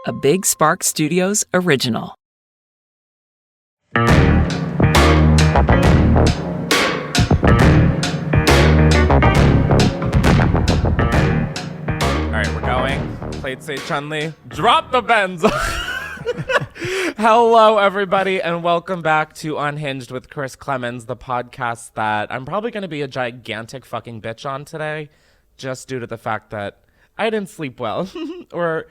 a Big Spark Studios original. All right, we're going. Plate say Chun-Li. Drop the bends. Hello, everybody, and welcome back to Unhinged with Chris Klemens, the podcast that I'm probably going to be a gigantic fucking bitch on today, just due to the fact that I didn't sleep well or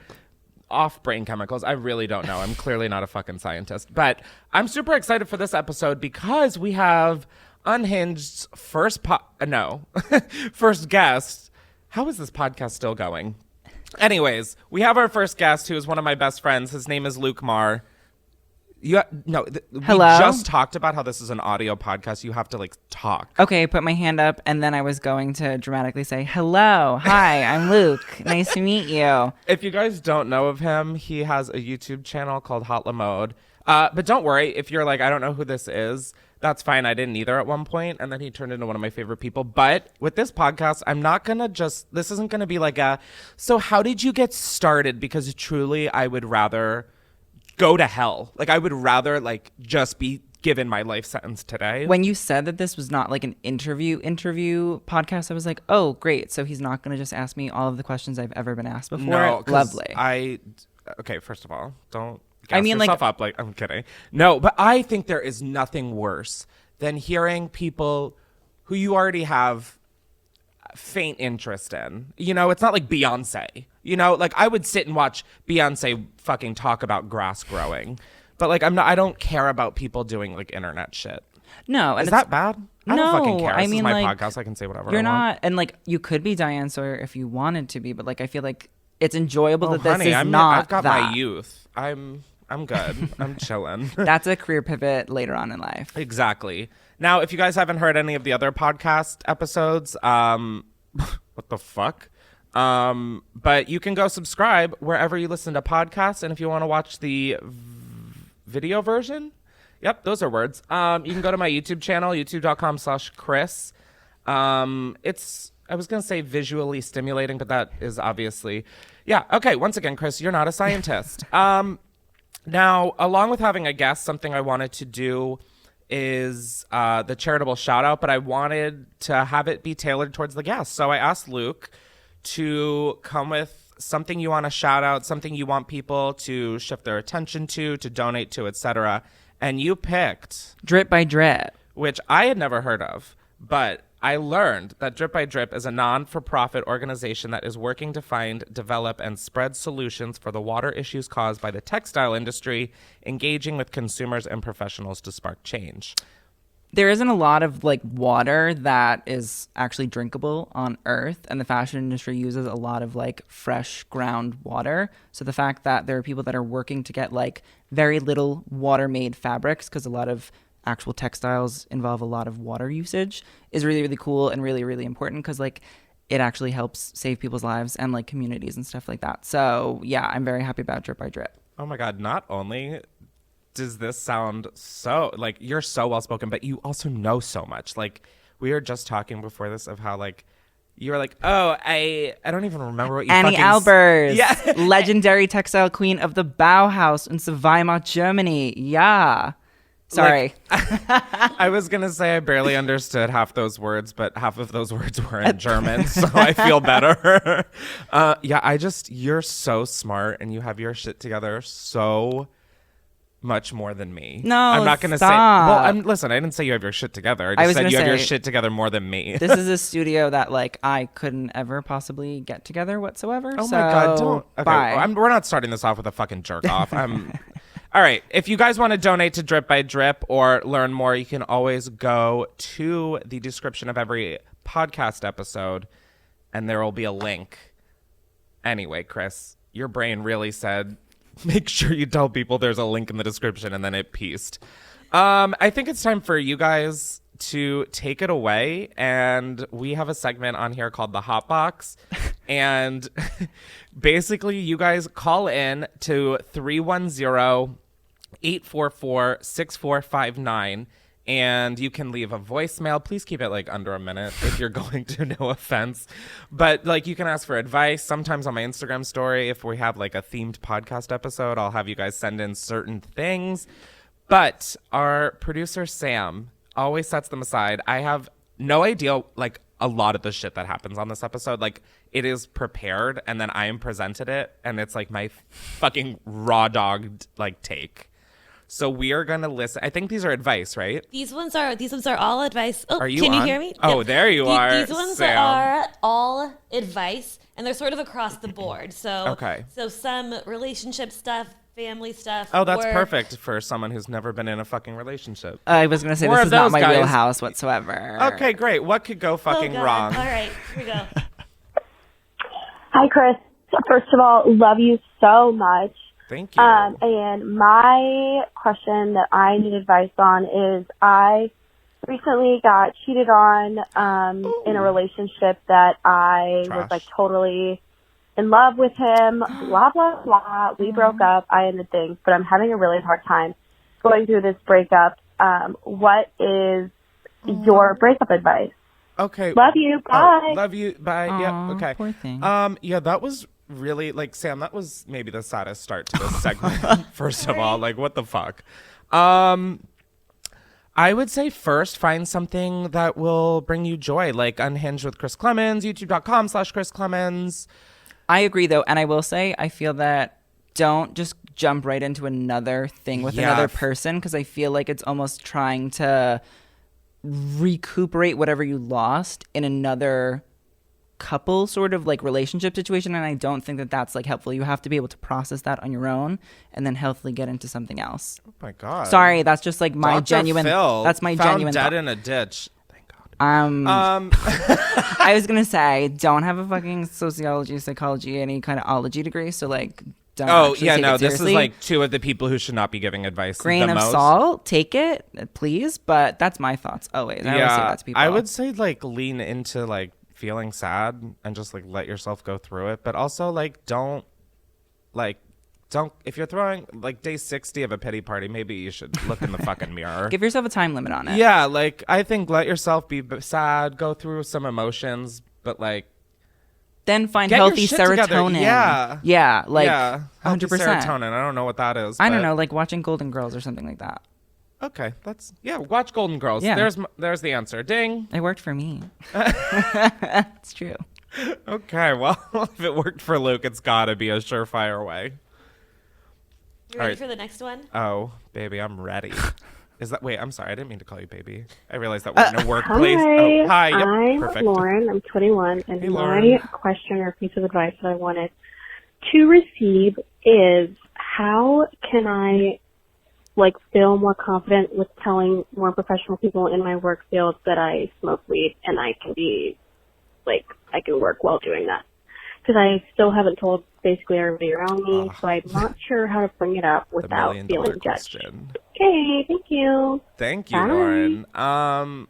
off brain chemicals. I really don't know. I'm clearly not a fucking scientist, but I'm super excited for this episode because we have Unhinged's first first guest. How is this podcast still going? Anyways, we have our first guest, who is one of my best friends. His name is Luke Marr. Hello? We just talked about how this is an audio podcast. You have to talk. Okay, I put my hand up and then I was going to dramatically say, hello, hi, I'm Luke. Nice to meet you. If you guys don't know of him, he has a YouTube channel called Hot Lamode. But don't worry, if you're like, I don't know who this is, that's fine. I didn't either at one point, and then he turned into one of my favorite people. But with this podcast, I'm not going to this isn't going to be so how did you get started? Because truly, I would rather go to hell. I would rather just be given my life sentence today. When you said that this was not an interview podcast, I was like, oh, great. So he's not going to just ask me all of the questions I've ever been asked before. No, lovely. Okay, first of all, don't gas yourself up. I'm kidding. No, but I think there is nothing worse than hearing people who you already have faint interest in. It's not like Beyonce. I would sit and watch Beyonce fucking talk about grass growing. But I don't care about people doing internet shit. No. Is that bad? I don't fucking care. This is my podcast. I can say whatever you're I want. Not, and you could be Diane Sawyer if you wanted to be, but I feel like it's enjoyable that honey, this is not I've got that. my youth. I'm good. I'm chilling. That's a career pivot later on in life. Exactly. Now, if you guys haven't heard any of the other podcast episodes, what the fuck? But you can go subscribe wherever you listen to podcasts. And if you want to watch the video version, yep, those are words. You can go to my YouTube channel, youtube.com/Chris. I was going to say visually stimulating, but that is obviously, yeah. Okay. Once again, Chris, you're not a scientist. Now, along with having a guest, something I wanted to do is the charitable shout out, but I wanted to have it be tailored towards the guest. So I asked Luke to come with something you want to shout out, something you want people to shift their attention to donate to, etc. And you picked Drip by Drip, which I had never heard of, but I learned that Drip by Drip is a non-for-profit organization that is working to find, develop, and spread solutions for the water issues caused by the textile industry, engaging with consumers and professionals to spark change. There isn't a lot of water that is actually drinkable on Earth, and the fashion industry uses a lot of fresh ground water. So the fact that there are people that are working to get very little water-made fabrics, because a lot of actual textiles involve a lot of water usage, is really, really cool and really, really important, because it actually helps save people's lives and communities and stuff like that. So yeah, I'm very happy about Drip by Drip. Oh my God, not only does this sound so you're so well spoken, but you also know so much. We were just talking before this of how you were oh, I don't even remember what you Annie Albers, yeah. Legendary textile queen of the Bauhaus in Weimar, Germany. Yeah. Sorry. I was going to say I barely understood half those words, but half of those words were in German, so I feel better. Yeah, you're so smart and you have your shit together so much more than me. No, I'm not going to say. Well, listen, I didn't say you have your shit together. I just said you have your shit together more than me. This is a studio that I couldn't ever possibly get together whatsoever. Oh my God, don't. Okay, bye. We're not starting this off with a fucking jerk off. All right. If you guys want to donate to Drip by Drip or learn more, you can always go to the description of every podcast episode, and there will be a link. Anyway, Chris, your brain really said, make sure you tell people there's a link in the description, and then it pieced. I think it's time for you guys to take it away, and we have a segment on here called the Hot Box. And basically, you guys call in to 310-844-6459, And you can leave a voicemail. Please keep it like under a minute if you're going to, no offense. But like you can ask for advice. Sometimes on my Instagram story, if we have like a themed podcast episode, I'll have you guys send in certain things. But our producer, Sam, always sets them aside. I have no idea like a lot of the shit that happens on this episode. Like it is prepared and then I am presented it. And it's like my fucking raw dogged like take. So we are going to listen. I think these are advice, right? These ones are all advice. Oh, are you can on? you hear me? Oh, there you are. These ones Sam. are all advice, and they're sort of across the board. So, okay. So some relationship stuff, family stuff. Oh, that's work. perfect for someone who's never been in a fucking relationship. I was going to say, More this of is not those my guys. wheelhouse whatsoever. Okay, great. What could go fucking God. wrong? All right, here we go. Hi, Chris. First of all, love you so much. Thank you. And my question that I need advice on is I recently got cheated on in a relationship that I was like totally in love with him, blah, blah, blah. We broke up. I ended things, but I'm having a really hard time going through this breakup. What is your breakup advice? Okay. Love you. Bye. Oh, love you. Bye. Yeah. Okay. Poor thing. Yeah, that was really like Sam. That was maybe the saddest start to this segment. First of all, like what the fuck. I would say first find something that will bring you joy, like Unhinged with Chris Klemens, youtube.com/Chris Klemens. I agree though, and I will say I feel that don't just jump right into another thing with another person, because I feel like it's almost trying to recuperate whatever you lost in another couple sort of like relationship situation, and I don't think that that's like helpful. You have to be able to process that on your own and then healthily get into something else. Oh my god. Sorry, that's just like my Dr. genuine Phil that's my found genuine dead thought. in a ditch. Thank God. I was gonna say don't have a fucking sociology, psychology, any kind of ology degree, so like don't actually take it this is seriously. like two of the people who should not be giving advice. Grain the of most. salt, take it, please. But that's my thoughts always. I always say that to people. I would say like lean into like feeling sad and just like let yourself go through it, but also like don't if you're throwing like day 60 of a pity party, maybe you should look in the fucking mirror. Give yourself a time limit on it. Yeah, like I think let yourself be sad, go through some emotions, but like then find get your healthy shit together. serotonin. Yeah, like healthy 100%. serotonin. I don't know what that is. I don't but- know, like watching Golden Girls or something like that. Okay, watch Golden Girls. Yeah. There's the answer. Ding. It worked for me. It's true. Okay, well, if it worked for Luke, it's gotta be a surefire way. You ready All right. for the next one? Oh, baby, I'm ready. Is that? Wait, I'm sorry. I didn't mean to call you baby. I realized that we're in a workplace. Hi, Oh, hi. Yep, I'm perfect. Lauren. I'm 21, and Hey, my Lauren. question or piece of advice that I wanted to receive is how can I like feel more confident with telling more professional people in my work field that I smoke weed and I can be like I can work while doing that, because I still haven't told basically everybody around me, so I'm not sure how to bring it up The without $1 million feeling judged. question. Okay, thank you. Thank you, Bye. Lauren.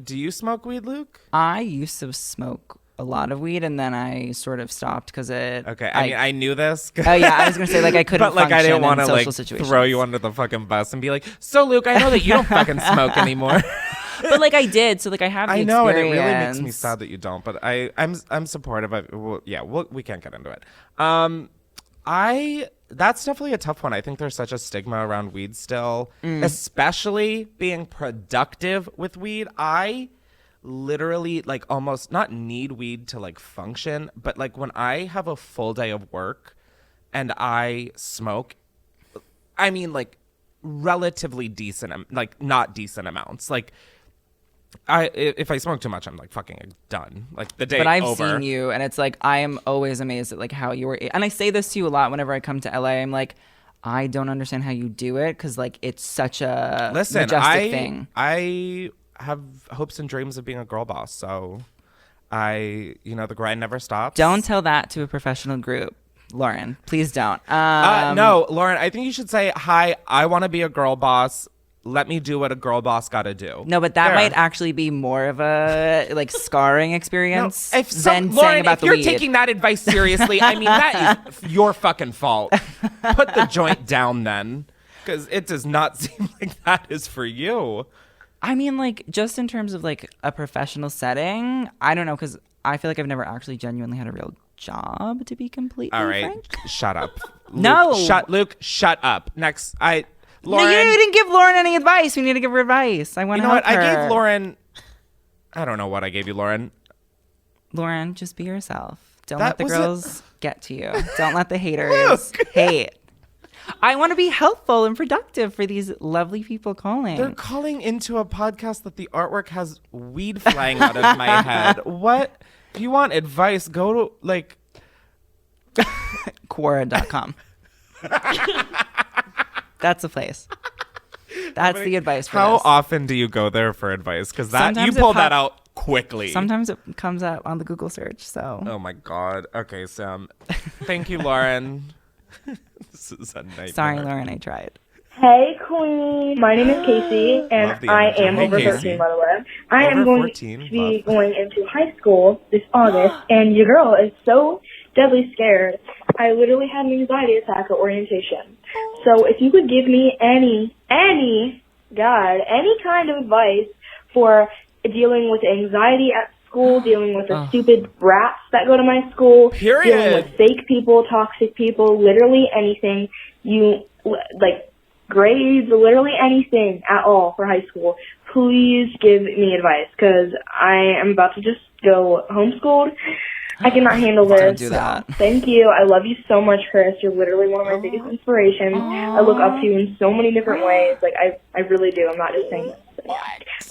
Do you smoke weed, Luke? I used to smoke a lot of weed, and then I sort of stopped because it. Okay, I mean, I knew this. Oh yeah, I was gonna say like I couldn't. But like I didn't want to like throw you under the fucking bus and be like, so Luke, I know that you don't fucking smoke animour. But like I did, so like I have. The I know, and it really makes experience. me sad that you don't. But I'm supportive of. Well, we can't get into it. That's definitely a tough one. I think there's such a stigma around weed still, especially being productive with weed. I literally like almost not need weed to like function, but like when I have a full day of work and I smoke, I mean like relatively decent, like not decent amounts. Like if I smoke too much, I'm like fucking done. Like the day But I've over. seen you, and it's like I am always amazed at like how you were. And I say this to you a lot whenever I come to LA. I'm like, I don't understand how you do it, because like it's such a majestic thing. I have hopes and dreams of being a girl boss, so the grind never stops. Don't tell that to a professional group, Lauren. Please don't. No, Lauren, I think you should say, hi, I want to be a girl boss. Let me do what a girl boss got to do. No, but that There. might actually be more of a like scarring experience If than Lauren, saying about if the you're weed. taking that advice seriously, I mean, that is your fucking fault. Put the joint down then, because it does not seem like that is for you. I mean, like, just in terms of, like, a professional setting, I don't know, because I feel like I've never actually genuinely had a real job, to be completely All right, frank. shut up. No. Luke, shut up. Next, Lauren. No, you didn't give Lauren any advice. We need to give her advice. I want You to know help what? her. I gave Lauren. I don't know what I gave you, Lauren. Lauren, just be yourself. Don't That let the was girls get to you. Don't let the haters hate. I want to be helpful and productive for these lovely people calling. They're calling into a podcast that the artwork has weed flying out of my head. What? If you want advice, go to, like... Quora.com. That's a place. That's the advice for How this. often do you go there for advice? Because that Sometimes you it pulled that pop- out quickly. Sometimes it comes out on the Google search, so. Oh my God. Okay, Sam. Thank you, Lauren. This is a nightmare. Sorry, Lauren, I tried. Hey, Queen. My name is Casey, Love and the I energy. am Hey, over Casey. 13, by the way. I am Over going 14, to be love. going into high school this August, and your girl is so deadly scared. I literally had an anxiety attack at orientation. So if you could give me any kind of advice for dealing with anxiety at school, dealing with the stupid brats that go to my school, Period. dealing with fake people, toxic people, literally anything like grades, literally anything at all for high school, please give me advice, because I am about to just go homeschooled. I cannot handle this. Don't do that. Thank you. I love you so much, Chris. You're literally one of my biggest inspirations. I look up to you in so many different ways. Like, I really do. I'm not just saying this. But yeah.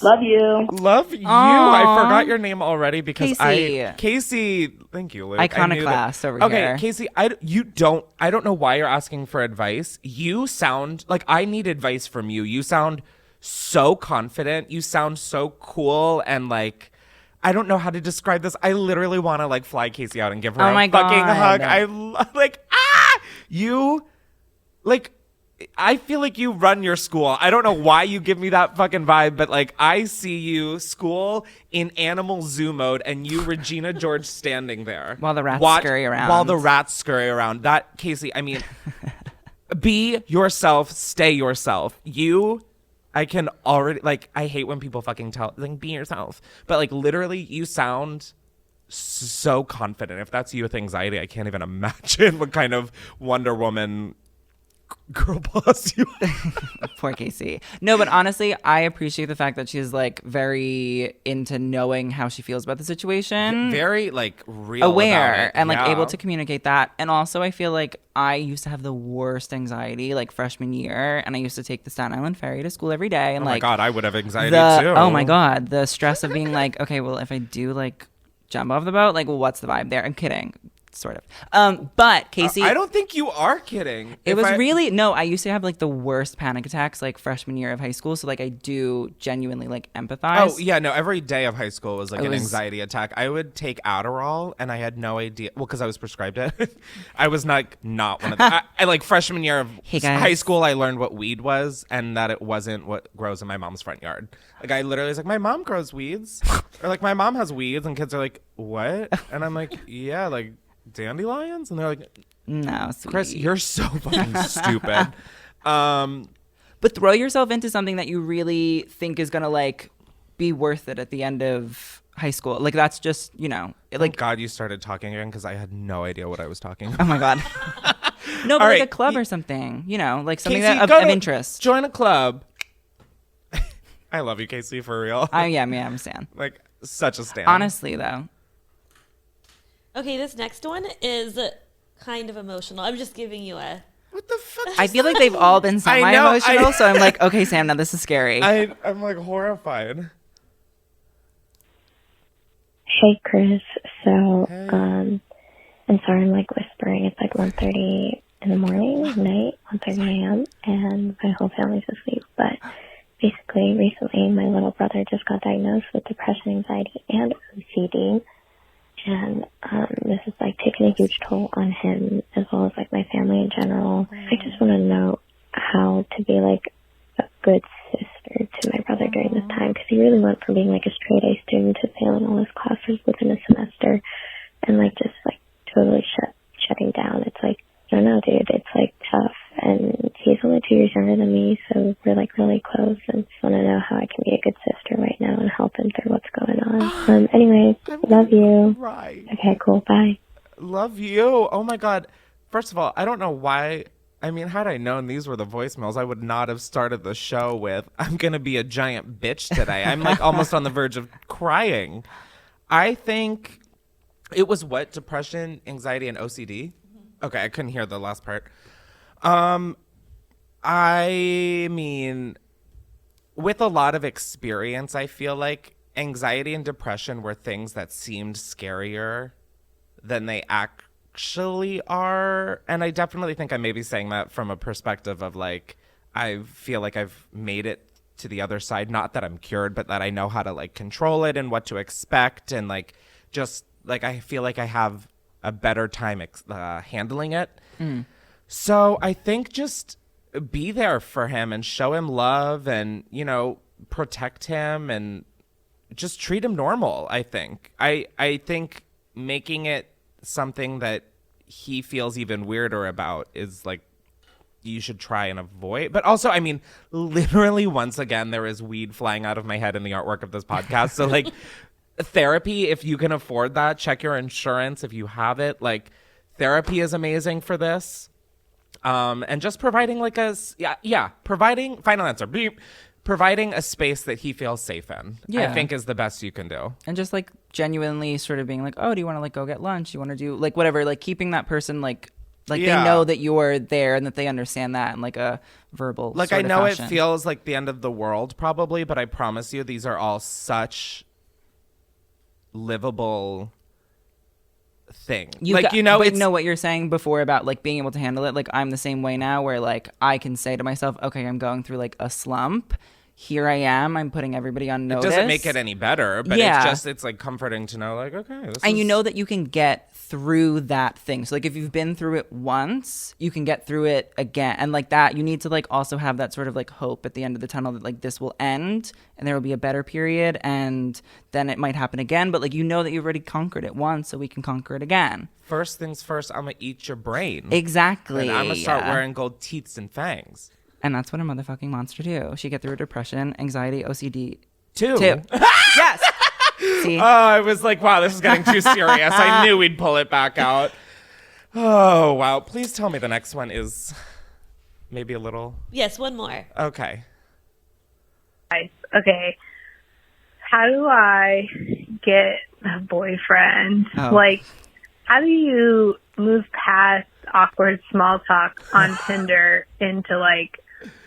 Love you. Love you. Aw. I forgot your name already because Casey. Casey. Thank you, Luke. I knew Iconoclast that- over okay, here. Casey. I don't know why you're asking for advice. You sound like I need advice from you. You sound so confident. You sound so cool and like. I don't know how to describe this. I literally want to like fly Casey out and give her Oh a my fucking God. hug. You like I feel like you run your school. I don't know why you give me that fucking vibe, but like I see you school in animal zoo mode and you Regina George standing there While the rats scurry around. While the rats scurry around. That Casey, I mean be yourself, stay yourself. I can already, like, I hate when people fucking tell, like, be yourself. But, like, literally, you sound so confident. If that's you with anxiety, I can't even imagine what kind of Wonder Woman girl boss you are. Poor Casey. No, but honestly, I appreciate the fact that she's like very into knowing how she feels about the situation. Very, like, real aware about it. and like Yeah. able to communicate that. And also I feel like I used to have the worst anxiety like freshman year, and I used to take the Staten Island ferry to school every day, and Oh my like God, I would have anxiety too. oh my God, the stress of being like, okay, well, if I do like jump off the boat, like, well, what's the vibe there? I'm kidding, sort of. But Casey, I don't think you are kidding. it was really no. I used to have like the worst panic attacks like freshman year of high school, so like I do genuinely like empathize. Oh yeah, no. Every day of high school was like It an was- anxiety attack. I would take Adderall, and I had no idea. Well, because I was prescribed it. I was not one of them. I like freshman year of Hey, guys. high school. I learned what weed was, and that it wasn't what grows in my mom's front yard. Like I literally was like, my mom grows weeds, or like my mom has weeds, and kids are like, what? And I'm like, yeah, like dandelions, and they're like, No, sweetie. Chris, you're so fucking stupid. But throw yourself into something that you really think is gonna like be worth it at the end of high school. Like that's just, you know, Like like God, you started talking again because I had no idea what I was talking about. oh my God. No, but All like right, a club or something, you know, like something Casey, that go of to- interest. Join a club. I love you, Casey, for real. Yeah, I'm a stan. Like such a stan. Honestly though. Okay, this next one is kind of emotional. I'm just giving you a. What the fuck? I feel like they've all been I know, semi-emotional, I- so I'm like, okay, Sam, now this is scary. I'm like horrified. Hey, Chris. So, Hey. I'm sorry I'm like whispering. It's like 1:30 in the morning, night, 1:30 a.m., and my whole family's asleep. But basically, recently, my little brother just got diagnosed with depression, anxiety, and OCD. And this is like taking a huge toll on him as well as like my family in general. I just want to know how to be like a good sister to my brother during this time, because he really went from being like a straight A student to failing all his classes within a semester and like just like totally shutting down. It's like, I don't know, dude, it's like tough, and he's only 2 years younger than me, so we're like really close, and just want to know how I can be a good sister right now and help him through what's going on. Anyways, love you. Right. Okay, cool. Bye. Love you. Oh my God. First of all, I don't know why. I mean, had I known these were the voicemails, I would not have started the show with, I'm going to be a giant bitch today. I'm like almost on the verge of crying. I think it was what? Depression, anxiety, and OCD? Okay, I couldn't hear the last part. I mean, with a lot of experience, I feel like anxiety and depression were things that seemed scarier than they actually are. And I definitely think I may be saying that from a perspective of like, I feel like I've made it to the other side. Not that I'm cured, but that I know how to like control it and what to expect. And like, just like, I feel like I have a better time handling it. So I think just be there for him and show him love and, you know, protect him and just treat him normal. I think making it something that he feels even weirder about is like, you should try and avoid. But also, I mean, literally once again, there is weed flying out of my head in the artwork of this podcast. So like therapy, if you can afford that, check your insurance if you have it. Like therapy is amazing for this. And just providing like providing final answer. Beep. Providing a space that he feels safe in, I think is the best you can do. And just like genuinely sort of being like, oh, do you want to like go get lunch? You want to do like whatever, like keeping that person like they know that you're there and that they understand that in like a verbal like sort I of know fashion. It feels like the end of the world probably, but I promise you these are all such livable thing. But know what you're saying before about like being able to handle it. Like I'm the same way now where like I can say to myself, okay, I'm going through like a slump. Here I am. I'm putting everybody on notice. It doesn't make it any better, but it's like comforting to know like, okay. You know that you can get through that thing. So like if you've been through it once, you can get through it again. And like that, you need to like also have that sort of like hope at the end of the tunnel that like this will end and there will be a better period and then it might happen again. But like you know that you've already conquered it once, so we can conquer it again. First things first, I'm going to eat your brain. Exactly. And I'm going to start wearing gold teeth and fangs. And that's what a motherfucking monster do. She get through her depression, anxiety, OCD. Two. Yes. See? Oh, I was like, wow, this is getting too serious. I knew we'd pull it back out. Oh, wow. Please tell me the next one is maybe a little. Yes, one more. Okay. Okay. How do I get a boyfriend? Oh. Like, how do you move past awkward small talk on Tinder into like,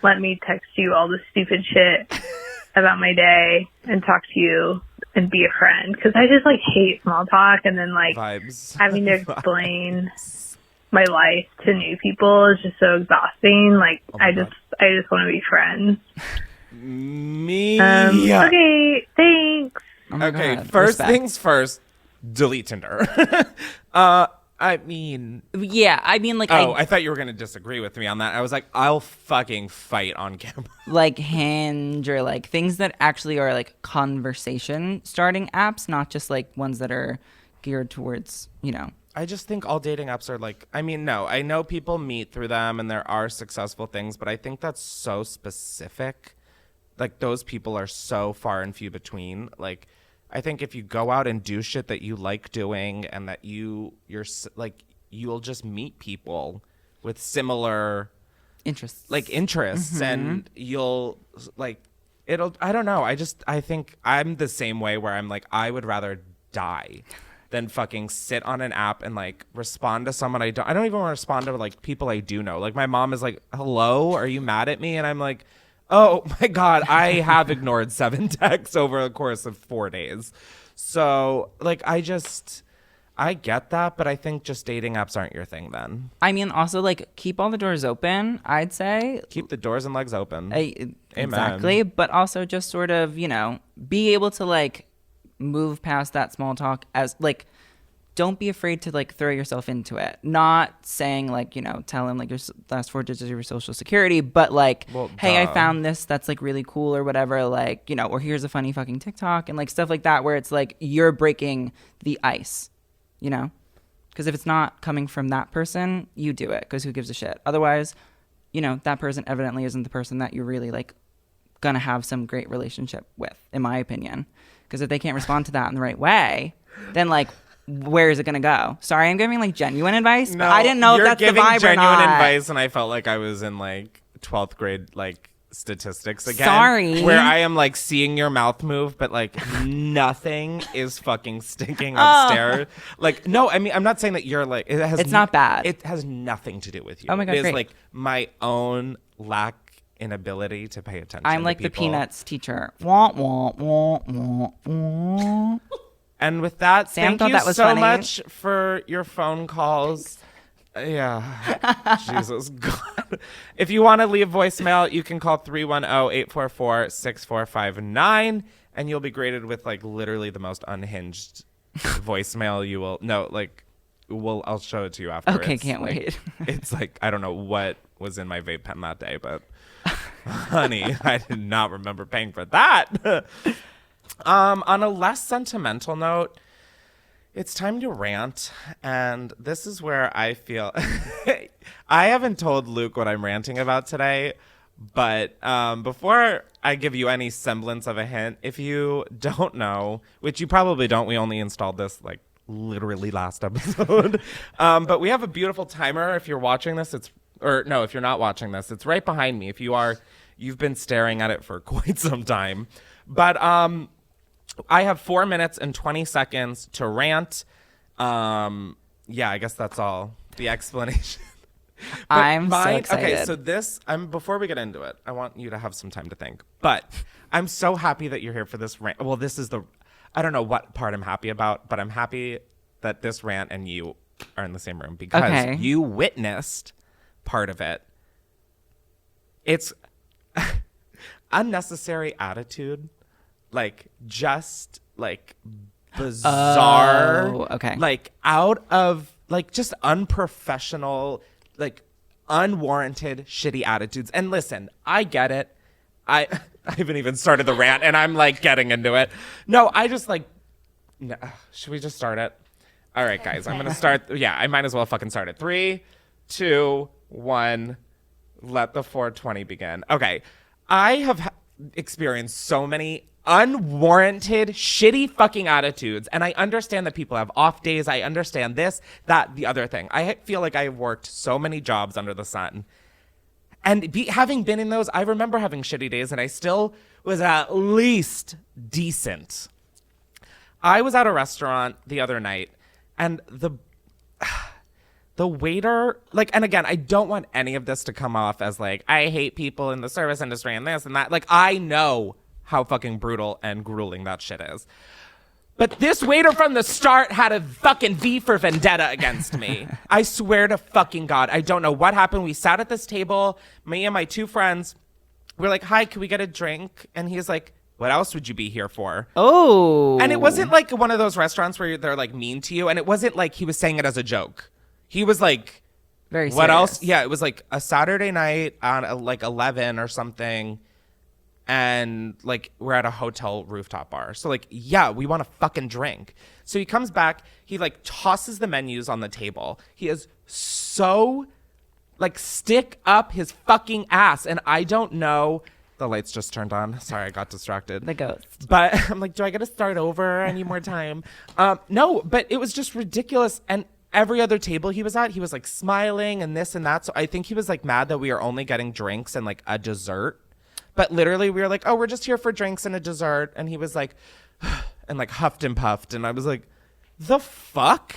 let me text you all the stupid shit about my day and talk to you and be a friend? Because I just like hate small talk, and then like Vibes. having to explain my life to new people is just so exhausting. Like I just want to be friends. Me. Okay, thanks. Oh my Okay, God. first Respect. things first, delete Tinder. I mean, like I thought you were going to disagree with me on that. I was like, I'll fucking fight on camera. like Hinge or like things that actually are like conversation starting apps, not just like ones that are geared towards, you know. I just think all dating apps are like, I mean, no, I know people meet through them and there are successful things, but I think that's so specific. Like those people are so far and few between. Like, I think if you go out and do shit that you like doing and that you're like, you'll just meet people with similar Interests. and you'll like, I don't know. I think I'm the same way where I'm like, I would rather die than fucking sit on an app and like respond to someone I don't even want to respond to like people I do know. Like my mom is like, hello, are you mad at me? And I'm like, oh my God, I have ignored 7 texts over the course of 4 days. So like, I get that, but I think just dating apps aren't your thing then. I mean, also like keep all the doors open, I'd say. Keep the doors and legs open. Exactly. But also just sort of, you know, be able to like move past that small talk as like, don't be afraid to like throw yourself into it. Not saying like, you know, tell him like your last 4 digits of your social security, but like, hey, I found this that's like really cool or whatever, like, you know, or here's a funny fucking TikTok and like stuff like that where it's like you're breaking the ice, you know? Because if it's not coming from that person, you do it because who gives a shit? Otherwise, you know, that person evidently isn't the person that you're really like gonna have some great relationship with, in my opinion. Because if they can't respond to that in the right way, then like, where is it gonna go? Sorry, I'm giving like genuine advice, but I didn't know if that's the vibe or not. You're giving genuine advice, and I felt like I was in like 12th grade like statistics again. Sorry. Where I am like seeing your mouth move, but like nothing is fucking stinking upstairs. Like, no, I mean, I'm not saying that you're like, it's not bad. It has nothing to do with you. Oh my God, it is great. like my own lack inability to pay attention. I'm like to the people. Peanuts teacher. Wah, wah, wah, wah, wah. And with that, Sam thank thought you that was so funny. much for your phone calls. Yeah. Jesus God. If you want to leave voicemail, you can call 310-844-6459 and you'll be greeted with like literally the most unhinged voicemail you will. No, like I'll show it to you after. Okay, It's can't like, wait. It's like I don't know what was in my vape pen that day, but honey, I did not remember paying for that. On a less sentimental note, it's time to rant, and this is where I feel I haven't told Luke what I'm ranting about today, but before I give you any semblance of a hint, if you don't know, which you probably don't, we only installed this like literally last episode, but we have a beautiful timer. If you're watching this, if you're not watching this, it's right behind me. If you are, you've been staring at it for quite some time, but I have 4 minutes and 20 seconds to rant. Yeah, I guess that's all the explanation. I'm so excited. Okay, so before we get into it, I want you to have some time to think. But I'm so happy that you're here for this rant. Well, I don't know what part I'm happy about, but I'm happy that this rant and you are in the same room because you witnessed part of it. It's unnecessary attitude. Like just like bizarre, like out of like just unprofessional, like unwarranted shitty attitudes. And listen, I get it. I haven't even started the rant and I'm like getting into it. No, I just like, no, should we just start it? All right, guys, I'm going to start. Yeah, I might as well fucking start it. 3, 2, 1, let the 420 begin. Okay. I have experienced so many unwarranted shitty fucking attitudes, and I understand that people have off days. I understand this, that, the other thing. I feel like I've worked so many jobs under the sun, and having been in those, I remember having shitty days, and I still was at least decent. I was at a restaurant the other night, and the waiter, like, and again, I don't want any of this to come off as like I hate people in the service industry and this and that. Like, I know how fucking brutal and grueling that shit is. But this waiter from the start had a fucking V for vendetta against me. I swear to fucking God. I don't know what happened. We sat at this table, me and my 2 friends. We're like, hi, can we get a drink? And he's like, what else would you be here for? Oh. And it wasn't like one of those restaurants where they're like mean to you. And it wasn't like he was saying it as a joke. He was like, very what serious. else? Yeah, it was like a Saturday night on like 11 or something. And like we're at a hotel rooftop bar. So like, yeah, we want a fucking drink. So he comes back, he like tosses the menus on the table. He is so like stick up his fucking ass. And I don't know. The lights just turned on. Sorry, I got distracted. The ghost. But I'm like, do I got to start over? I need more time. No, but it was just ridiculous. And every other table he was at, he was like smiling and this and that. So I think he was like mad that we are only getting drinks and like a dessert. But literally we were like, oh, we're just here for drinks and a dessert. And he was like, and like huffed and puffed. And I was like, the fuck?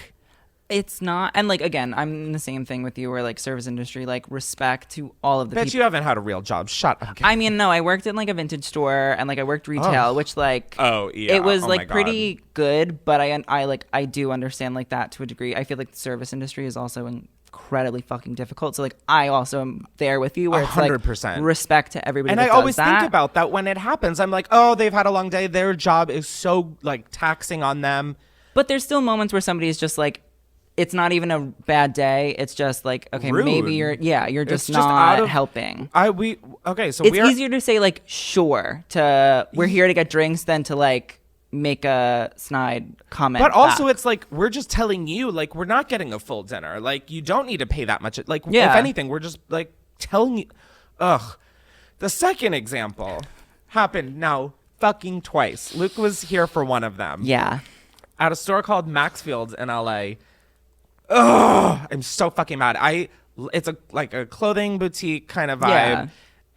It's not. And like, again, I'm in the same thing with you where like service industry, like respect to all of the people. You haven't had a real job. Shut up. I mean, no, I worked in like a vintage store and like I worked retail, which like, it was like pretty good. But I do understand like that to a degree. I feel like the service industry is also incredibly fucking difficult. So like I also am there with you where it's 100%. Like respect to everybody. And that I does always that. think about that when it happens. I'm like, oh, they've had a long day. Their job is so like taxing on them. But there's still moments where somebody is just like, it's not even a bad day. It's just like, okay, rude. Maybe you're just not helping. So it's easier to say like, sure, we're here to get drinks than to like make a snide comment. But also back. it's like, we're just telling you, like, we're not getting a full dinner. Like, you don't need to pay that much. Like, if anything, we're just like telling you. Ugh. The second example happened now fucking twice. Luke was here for one of them. Yeah. At a store called Maxfield's in LA. Ugh, I'm so fucking mad. It's like a clothing boutique kind of vibe. Yeah.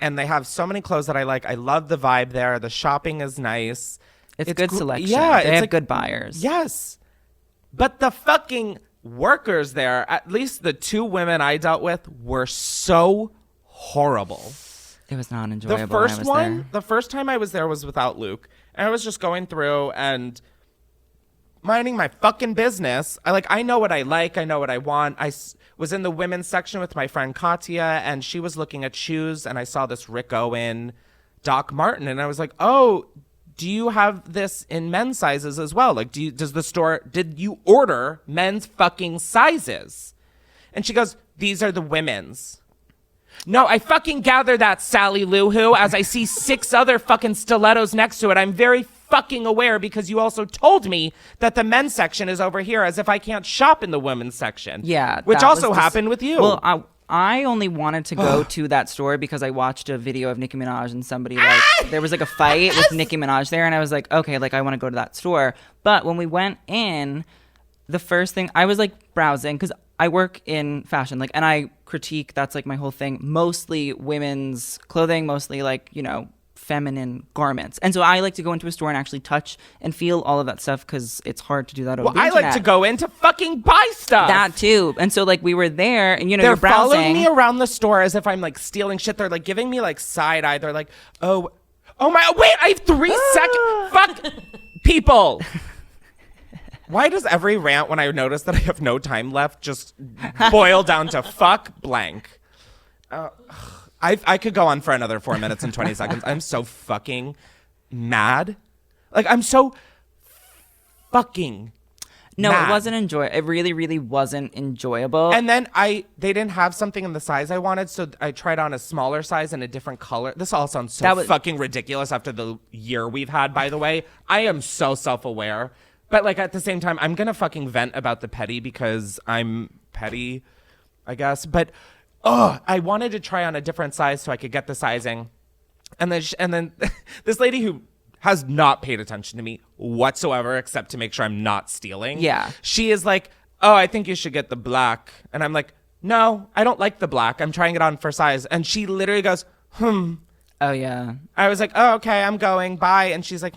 And they have so many clothes that I like. I love the vibe there. The shopping is nice. It's good selection. Yeah. They it's have like, good buyers. Yes. But the fucking workers there, at least the two women I dealt with, were so horrible. It was not enjoyable. The first time I was there was without Luke. And I was just going through and minding my fucking business. I know what I like. I know what I want. I was in the women's section with my friend Katya, and she was looking at shoes, and I saw this Rick Owen Doc Martin, and I was like, oh, do you have this in men's sizes as well? Like, did you order men's fucking sizes? And she goes, these are the women's. No, I fucking gather that, Sally Lou Who, as I see 6 other fucking stilettos next to it. I'm very fucking aware because you also told me that the men's section is over here, as if I can't shop in the women's section. Yeah. Which also happened with you. Well, I only wanted to go to that store because I watched a video of Nicki Minaj and somebody there was like a fight with Nicki Minaj there, and I was like, okay, like I want to go to that store. But when we went in, the first thing I was like browsing, because I work in fashion, like, and I critique, that's like my whole thing, mostly women's clothing, mostly like, you know, feminine garments. And so I like to go into a store and actually touch and feel all of that stuff because it's hard to do that over the internet. I like to go in to fucking buy stuff. That too. And so like we were there and, you know, they're you're browsing. following me around the store as if I'm like stealing shit. They're like giving me like side eye. They're like, oh my, wait, I have 3 seconds. Fuck people. Why does every rant when I notice that I have no time left just boil down to fuck blank? I could go on for another 4 minutes and 20 seconds. I'm so fucking mad. Like, I'm so fucking mad. It wasn't enjoyable. It really, really wasn't enjoyable. And then they didn't have something in the size I wanted, so I tried on a smaller size in a different color. This all sounds so fucking ridiculous after the year we've had, by the way. I am so self-aware. But, like, at the same time, I'm going to fucking vent about the petty because I'm petty, I guess. But, I wanted to try on a different size so I could get the sizing. And then this lady who has not paid attention to me whatsoever except to make sure I'm not stealing. Yeah. She is like, oh, I think you should get the black. And I'm like, no, I don't like the black. I'm trying it on for size. And she literally goes, Oh, yeah. I was like, oh, okay, I'm going. Bye. And she's like,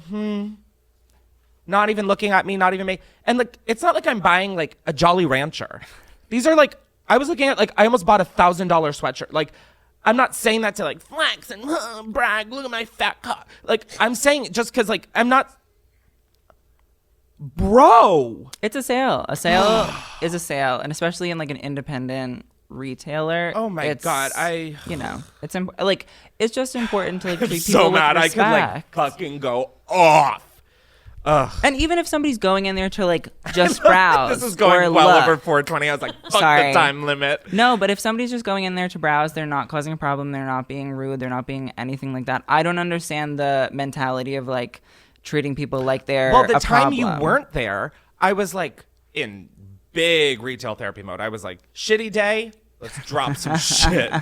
Not even looking at me, not even me. And like, it's not like I'm buying like a Jolly Rancher. These are like, I was looking at like, I almost bought $1,000 sweatshirt. Like, I'm not saying that to like flex and brag, look at my fat cock. Like, I'm saying just because like, I'm not, bro. It's a sale. A sale is a sale. And especially in like an independent retailer. Oh my God. You know, it's like, it's just important to like treat people so with mad. respect. I could like fucking go off. Ugh. And even if somebody's going in there to like just browse, this is going well over 420. I was like, fuck the time limit. No, but if somebody's just going in there to browse, they're not causing a problem. They're not being rude. They're not being anything like that. I don't understand the mentality of like treating people like they're well, the a time problem. you weren't there, I was like in big retail therapy mode. I was like, shitty day, let's drop some shit.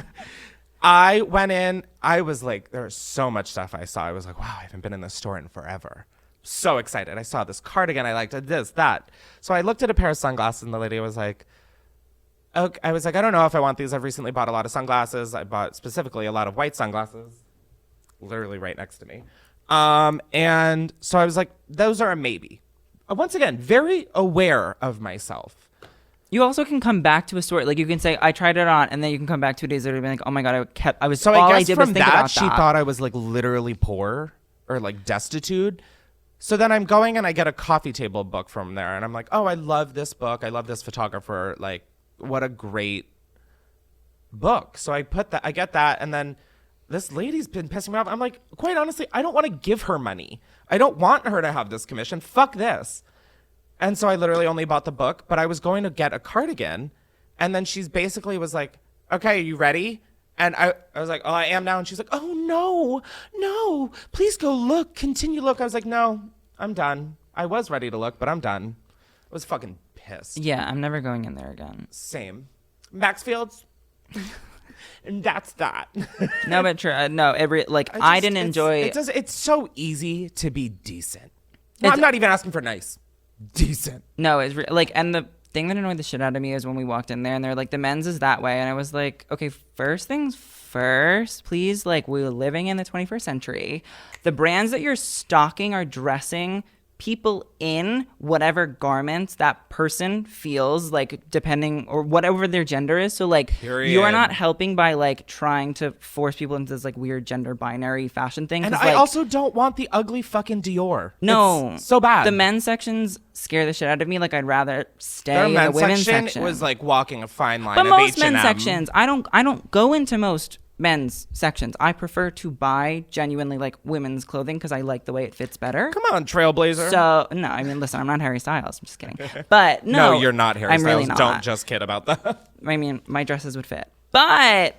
I went in. I was like, there's so much stuff I saw. I was like, wow, I haven't been in this store in forever. So excited. I saw this cardigan I liked, this, that. So I looked at a pair of sunglasses and the lady was like, okay. I was like, I don't know if I want these. I've recently bought a lot of sunglasses. I bought specifically a lot of white sunglasses, literally right next to me. And so I was like, those are a maybe. Once again, very aware of myself. You also can come back to a store. Like you can say, I tried it on, and then you can come back 2 days later and be like, oh my God, I was So all I I guess did was from think that, about she that. thought I was like literally poor or like destitute. So then I'm going and I get a coffee table book from there. And I'm like, oh, I love this book. I love this photographer. Like, what a great book. So I get that. And then this lady's been pissing me off. I'm like, quite honestly, I don't want to give her money. I don't want her to have this commission. Fuck this. And so I literally only bought the book, but I was going to get a cardigan. And then she's basically was like, okay, are you ready? And I was like, oh, I am now. And she's like, oh, no, please go look, continue look. I was like, no, I'm done. I was ready to look, but I'm done. I was fucking pissed. Yeah, I'm never going in there again. Same. Maxfield's, And that's that. No, but true. No, I didn't enjoy. It's so easy to be decent. No, I'm not even asking for nice. Decent. No, it's and the thing that annoyed the shit out of me is when we walked in there and they're like, the men's is that way, and I was like, okay, first things first, please. Like, we're living in the 21st century. The brands that you're stocking are dressing people in whatever garments that person feels like, depending or whatever their gender is. So like, Period. you are not helping by like trying to force people into this like weird gender binary fashion thing. And I like, also don't want the ugly fucking Dior. No, it's so bad. The men's sections scare the shit out of me. Like, I'd rather stay Their in the men's women's section section. was like walking a fine line But of most H&M. men's sections, I don't go into most men's sections. I prefer to buy genuinely like women's clothing because I like the way it fits better. Come on, Trailblazer. So no, I mean, listen, I'm not Harry Styles. I'm just kidding. But no, you're not Harry I'm Styles. really not. Don't just kid about that. I mean, my dresses would fit, but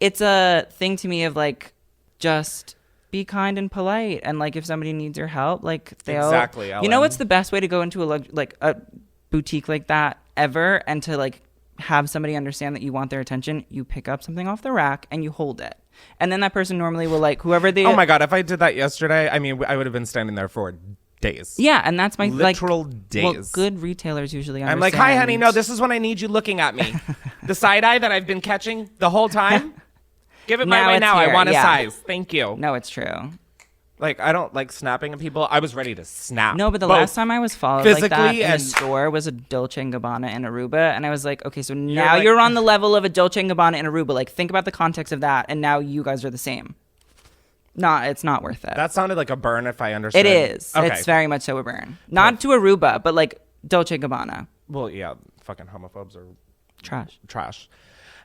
it's a thing to me of like, just be kind and polite, and like if somebody needs your help, like they'll. Exactly, You know what's the best way to go into a boutique like that ever, and to like have somebody understand that you want their attention? You pick up something off the rack and you hold it, and then that person normally will like whoever they. Oh my god! If I did that yesterday, I mean, I would have been standing there for days. Yeah, and that's my literal like, days. Well, good retailers usually understand. I'm like, hi, honey. No, this is when I need you looking at me. The side eye that I've been catching the whole time. Give it my Now way it's now. here, I want a yeah. size. Thank you. No, it's true. Like, I don't like snapping at people. I was ready to snap. No, but the Both last time I was followed like that physically in a and- store was a Dolce & Gabbana in Aruba, and I was like, okay, so now you're on the level of a Dolce & Gabbana in Aruba. Like, think about the context of that, and now you guys are the same. It's not worth it. That sounded like a burn if I understood. It is. Okay. It's very much so a burn. Not to Aruba, but like Dolce & Gabbana. Well, yeah, fucking homophobes are Trash.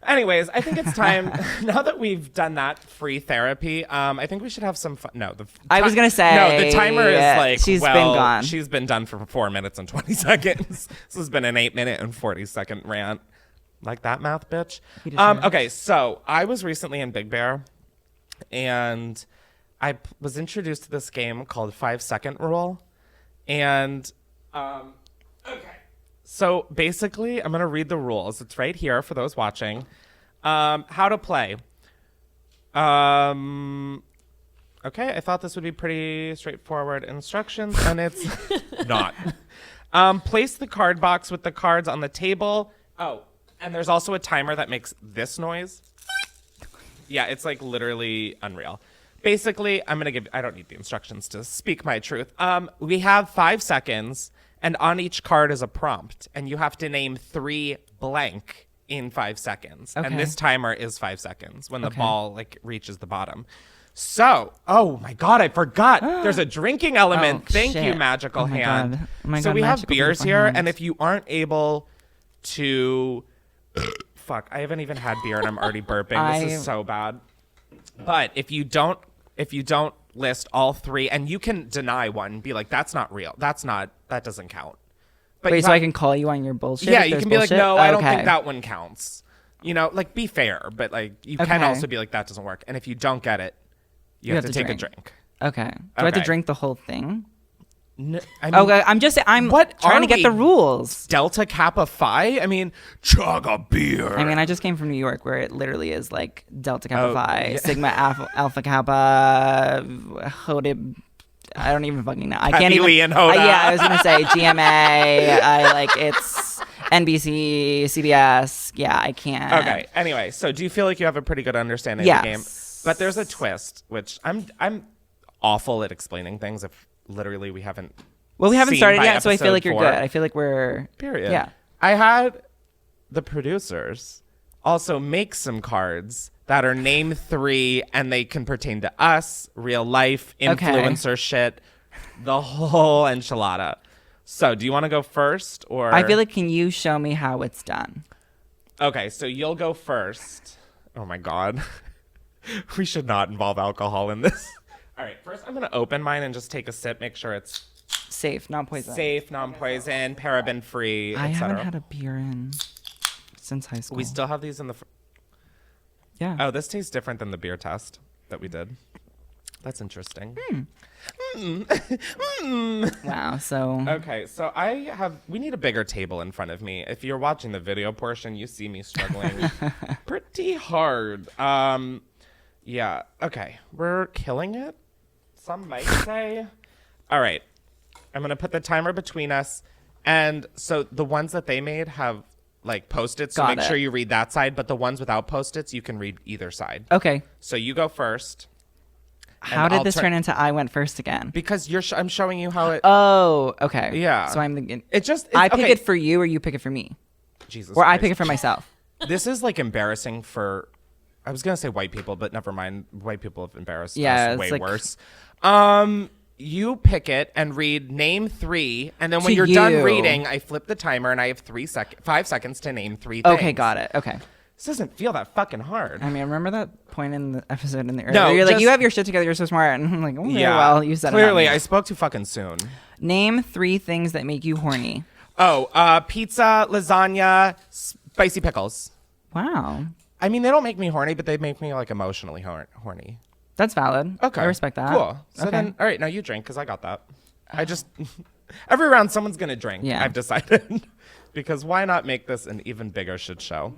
Anyways, I think it's time, now that we've done that free therapy, I think we should have some fun. No, I was going to say. No, the timer is like, she's been gone. She's been done for 4 minutes and 20 seconds. This has been an 8-minute and 40-second rant. Like that math, bitch? Okay, so I was recently in Big Bear, and I was introduced to this game called 5-Second Rule. And, okay. So basically, I'm going to read the rules. It's right here for those watching. How to play. Okay, I thought this would be pretty straightforward instructions, and it's not. Place the card box with the cards on the table. Oh, and there's also a timer that makes this noise. Yeah, it's like literally unreal. Basically, I don't need the instructions to speak my truth. We have 5 seconds. And on each card is a prompt, and you have to name 3 blank in 5 seconds. Okay. And this timer is 5 seconds when the ball like reaches the bottom. So, oh my god, I forgot. There's a drinking element. Thank you, magical hand. God. Oh my so God, we have magical beers beautiful here, hands. and if you aren't able to, fuck, I haven't even had beer and I'm already burping. This is so bad. But if you don't list all 3, and you can deny one and be like, that's not real. That doesn't count. But Wait, so I can call you on your bullshit? Yeah, if you there's can be bullshit? like, no, I don't Okay. think that one counts. You know, like, be fair, but like, you can Okay. also be like, that doesn't work. And if you don't get it, you have to take a drink. Okay. Do I have to drink the whole thing? I mean, Okay, I'm trying are to get we? the rules. Delta Kappa Phi? I mean, chug a beer. I mean, I just came from New York, where it literally is like Delta Kappa Phi, yeah. Sigma Alpha Kappa, Hodib. I don't even fucking know. I can't even. Lee and Hoda. Yeah, I was gonna say GMA. It's NBC, CBS. Yeah, I can't. Okay. Anyway, so do you feel like you have a pretty good understanding of the game? But there's a twist, which I'm awful at explaining things. If literally we haven't. Well, we haven't seen started by yet, so I feel like you're episode 4. good. I feel like we're. Period. Yeah. I had the producers also make some cards that are name 3, and they can pertain to us, real life, influencer shit, the whole enchilada. So, do you want to go first, or? I feel like, can you show me how it's done? Okay, so you'll go first. Oh my god, we should not involve alcohol in this. All right, first I'm gonna open mine and just take a sip, make sure it's Safe, not poison. safe, non-poison, paraben-free, I etc. haven't had a beer since high school. We still have these in the. Yeah. Oh, this tastes different than the beer test that we did. That's interesting. Wow. So. Okay, so we need a bigger table in front of me. If you're watching the video portion, you see me struggling pretty pretty hard. Yeah. Okay. We're killing it. Some might say. All right. I'm going to put the timer between us. And so the ones that they made have like Post-its. So make sure you read that side. But the ones without Post-its, you can read either side. Okay. So you go first. How did this turn into I went first again? Because I'm showing you how it. Oh, okay. Yeah. So I'm thinking. I pick it for you or you pick it for me? Jesus Or Christ. I pick it for myself. This is like embarrassing for, I was going to say white people, but never mind. White people have embarrassed us way worse. You pick it and read name 3. And then when you're done reading, I flip the timer and I have 5 seconds to name 3 things. Okay, got it. Okay. This doesn't feel that fucking hard. I mean, remember that point in the episode in the earlier? No, you're like, you have your shit together. You're so smart. And I'm like, okay, well, you said clearly, it. I spoke too fucking soon. Name 3 things that make you horny. Oh, pizza, lasagna, spicy pickles. Wow. I mean, they don't make me horny, but they make me like emotionally horny. That's valid. Okay. I respect that. Cool. So then, all right, now you drink because I got that. I just, every round someone's going to drink. Yeah. I've decided. Because why not make this an even bigger shit show?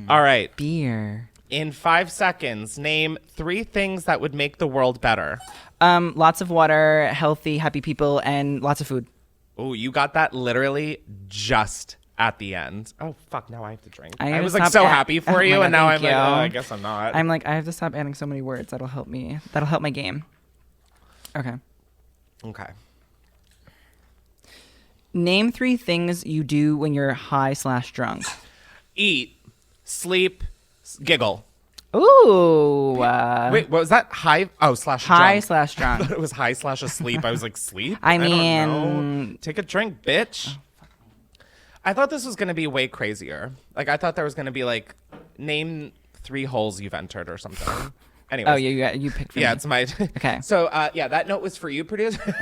All right. Beer. In 5 seconds, name 3 things that would make the world better. Lots of water, healthy, happy people, and lots of food. Oh, you got that literally just at the end. Oh, fuck, now I have to drink. I was like so happy for you, and now I'm like, oh, I guess I'm not. I'm like, I have to stop adding so many words. That'll help me. That'll help my game. Okay. Okay. Name 3 things you do when you're high/drunk. Eat, sleep, giggle. Ooh. Wait, what was that? High? Oh, /drunk. High/drunk. I thought it was high/asleep. I was like, sleep? I don't mean- know. Take a drink, bitch. I thought this was going to be way crazier. Like, I thought there was going to be like, name 3 holes you've entered or something. Anyways. Oh, you picked for me. Yeah, it's my. Okay. So, yeah, that note was for you, producer.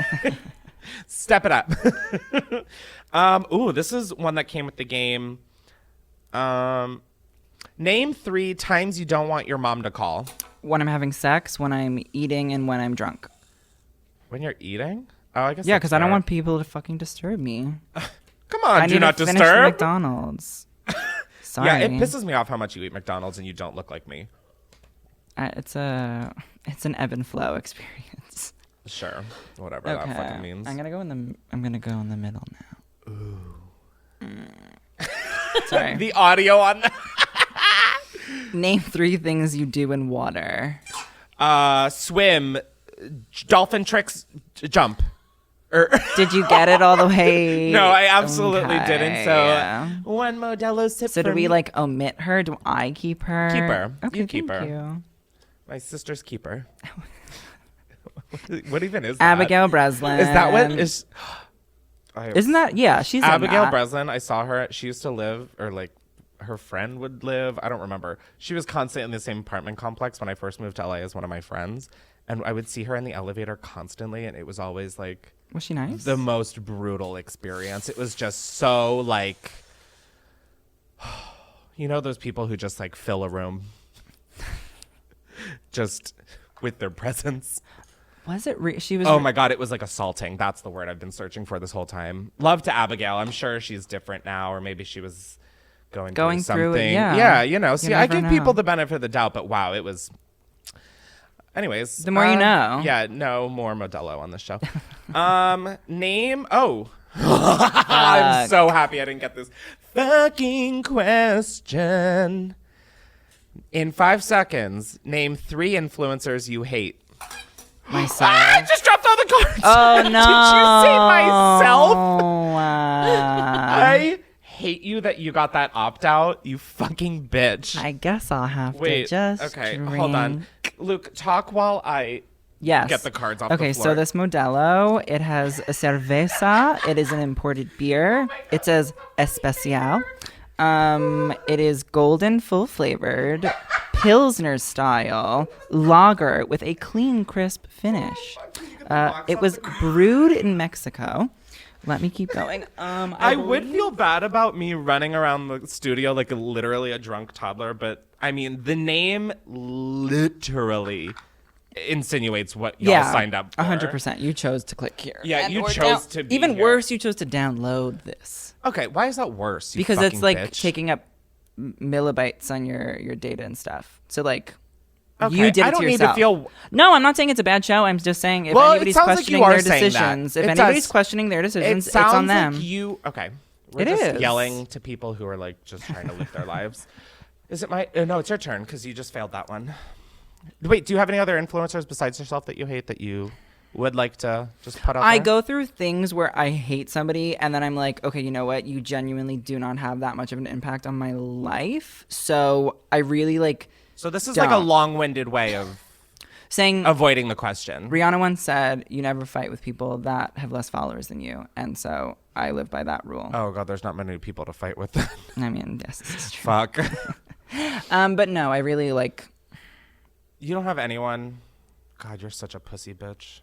Step it up. Ooh, this is one that came with the game. Name 3 times you don't want your mom to call. When I'm having sex, when I'm eating, and when I'm drunk. When you're eating? Oh, I guess. Yeah, that's because I don't fair. want people to fucking disturb me. Come on, I do need not to finish disturb. McDonald's. Sorry. Yeah, it pisses me off how much you eat McDonald's and you don't look like me. It's an ebb and flow experience. Sure, whatever that fucking means. I'm gonna go in the middle now. Ooh. Sorry. The audio on that. Name 3 things you do in water. Swim, dolphin tricks, jump. Did you get it all the way? No, I absolutely didn't. So yeah. one Modelo sip. So do we like omit her? Do I keep her? Keep her. Okay, You keep thank her. you. My sister's keeper. What even is that? Abigail Breslin. Is that what is? Isn't that? Yeah, she's Abigail in that. Breslin. I saw her. She used to live, or like her friend would live. I don't remember. She was constantly in the same apartment complex when I first moved to LA as one of my friends, and I would see her in the elevator constantly, and it was always like. Was she nice? The most brutal experience. It was just so like, you know, those people who just like fill a room just with their presence. Was it? She was. Oh my God, it was like assaulting. That's the word I've been searching for this whole time. Love to Abigail. I'm sure she's different now, or maybe she was going through something. It, yeah. Yeah, you know. See, I never give know. people the benefit of the doubt, but wow, it was. Anyways, The more you know. Yeah, no more Modelo on this show. Name. Oh, I'm so happy I didn't get this fucking question. In 5 seconds, name 3 influencers you hate. Myself. I just dropped all the cards. Oh no! Did you say myself? I I hate you that you got that opt out. You fucking bitch. guess I'll have Wait. to just. Okay, drink. hold on. Luke, talk while I Yes. get the cards off Okay, the floor. so this Modelo, it has a cerveza. It is an imported beer. It says especial. It is golden, full flavored, Pilsner style lager with a clean, crisp finish. It was brewed in Mexico. Let me keep going. I would feel bad about me running around the studio like literally a drunk toddler, but I mean, the name literally insinuates what y'all signed up for. 100%. You chose to click here. Yeah, And you or chose to be Even here. worse, you chose to download this. Okay, why is that worse? You Because fucking it's like bitch? taking up millibytes on your data and stuff. So like, Okay, you did it I don't to need yourself. to feel. No, I'm not saying it's a bad show. I'm just saying if Well, it anybody's sounds like questioning you are their saying that. decisions, if It anybody's does. questioning their decisions, It it's sounds on them. like you. Okay, we're It just is. yelling to people who are like just trying to live their lives. Is it my? No, it's your turn because you just failed that one. Wait, do you have any other influencers besides yourself that you hate that you would like to just put out I there? go through things where I hate somebody and then I'm like, okay, you know what? You genuinely do not have that much of an impact on my life. So I really like So this is like a don't. long-winded way of saying avoiding the question. Rihanna once said, you never fight with people that have less followers than you. And so I live by that rule. Oh god, there's not many people to fight with. I mean, yes, this is true. Fuck. But no, I really like, You don't have anyone. God, you're such a pussy bitch.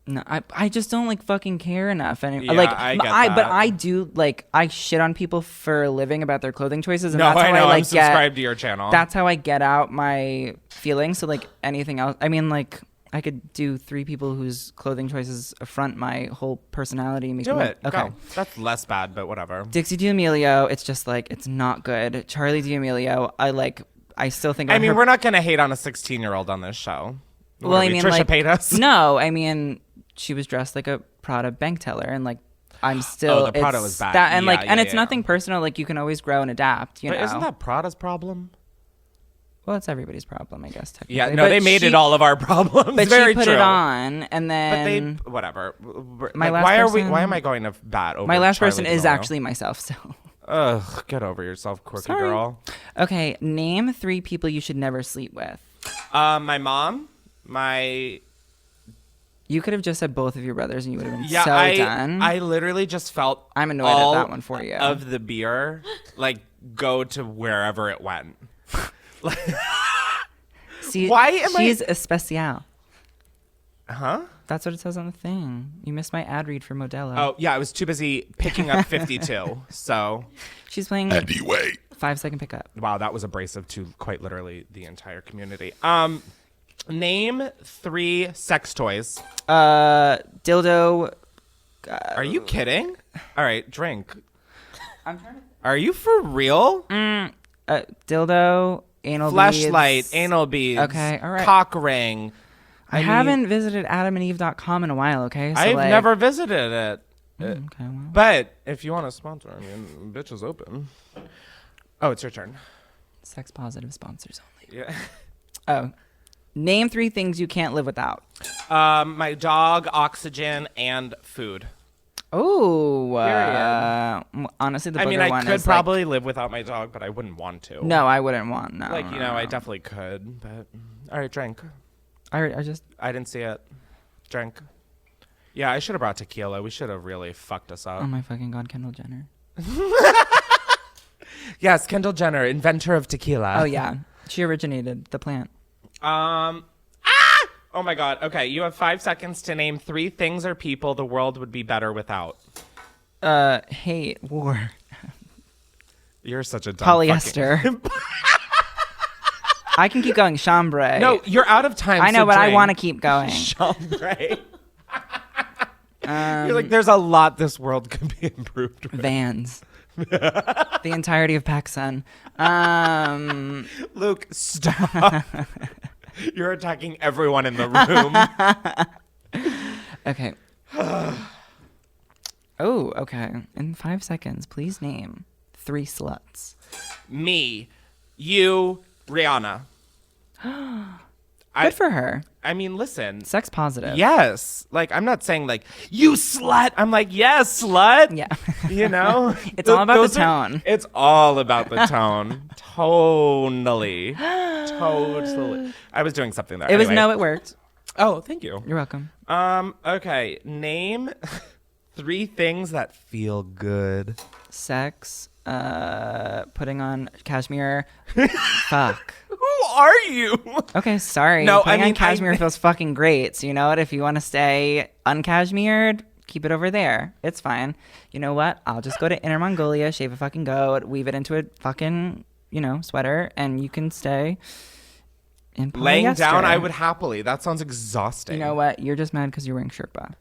no, I just don't like fucking care enough. And Yeah, like, I get but that. I do like, I shit on people for a living about their clothing choices. And No, that's how I know. I I'm like subscribed to your channel. That's how I get out my feelings. So like anything else, I mean, like I could do 3 people whose clothing choices affront my whole personality. Do me, it. Okay. Go. That's less bad, but whatever. Dixie D'Amelio, it's just like, it's not good. Charlie D'Amelio, I still think I mean, her- we're not going to hate on a 16-year-old on this show. well, What are I we, mean, Trisha like, paid us? No, I mean, she was dressed like a Prada bank teller and like, I'm still, the Prada it's was bad. That, and Yeah, like, and yeah, it's yeah. nothing personal. Like you can always grow and adapt, you But know? isn't that Prada's problem? Well, it's everybody's problem, I guess, technically. Yeah, no, But they made it all of our problems. But Very she put true. it on, and But then they, whatever. My Like, last why person- am I going to bat over my last Charli person is D'Amelio? actually myself, so. Ugh, get over yourself, quirky Sorry. girl. Okay, name 3 people you should never sleep with. My mom, You could have just said both of your brothers and you would have been yeah, so I done. literally just felt I'm annoyed all at that one for you. of the beer, like, go to wherever it went. See, why am I- she's especial. Huh? That's what it says on the thing. You missed my ad read for Modelo. Oh, yeah, I was too busy picking up 52, so... She's playing Anyway. 5-second pickup. Wow, that was abrasive to quite literally the entire community. Name 3 sex toys. Dildo. Are you kidding? All right, drink. I'm trying to. Are you for real? Dildo, anal Fleshlight, beads. anal beads. Okay, all right. Cock ring. I mean, haven't visited adamandeve.com in a while, okay? So I've like, never visited it. Okay, well. But if you want to sponsor, I mean, bitch is open. Oh, it's your turn. Sex positive sponsors only. Yeah. Oh. Name 3 things you can't live without. My dog, oxygen, and food. Oh. Period. Honestly, the I mean, booger I one could is probably live without my dog, but I wouldn't want to. Like, no, I wouldn't want. No. Like, you know, no. I definitely could, but... All right, drink. I just. I didn't see it. Drink. Yeah, I should have brought tequila. We should have really fucked us up. Oh my fucking god, Kendall Jenner. Yes, Kendall Jenner, inventor of tequila. Oh yeah, she originated the plant. Oh my god. Okay, you have 5 seconds to name 3 things or people the world would be better without. Hate, war, You're such a dumb polyester. fucking- I can keep going. Chambray. No, you're out of time. I know, so but I drink. want to keep going. Chambray. You're like, there's a lot this world could be improved with. Vans. The entirety of PacSun. Luke, stop. You're attacking everyone in the room. Okay. Oh, okay. In 5 seconds, please name 3 sluts. Me, you, Rihanna. Good for her. I mean, listen. Sex positive. Yes. Like, I'm not saying, like, you slut. I'm like, yes, slut. Yeah. You know? It's all about the tone. It's all about the tone. Totally. Totally. I was doing something there. It was Anyway. it worked. Oh, thank you. You're welcome. Okay. Name 3 things that feel good. Sex, putting on cashmere. Fuck. Who are you? Okay, sorry. No, Putting I mean, on cashmere feels fucking great. So you know what? If you want to stay uncashmered, keep it over there. It's fine. You know what? I'll just go to Inner Mongolia, shave a fucking goat, weave it into a fucking, sweater, and you can stay in polyester. Laying down, I would happily. That sounds exhausting. You know what? You're just mad because you're wearing Sherpa.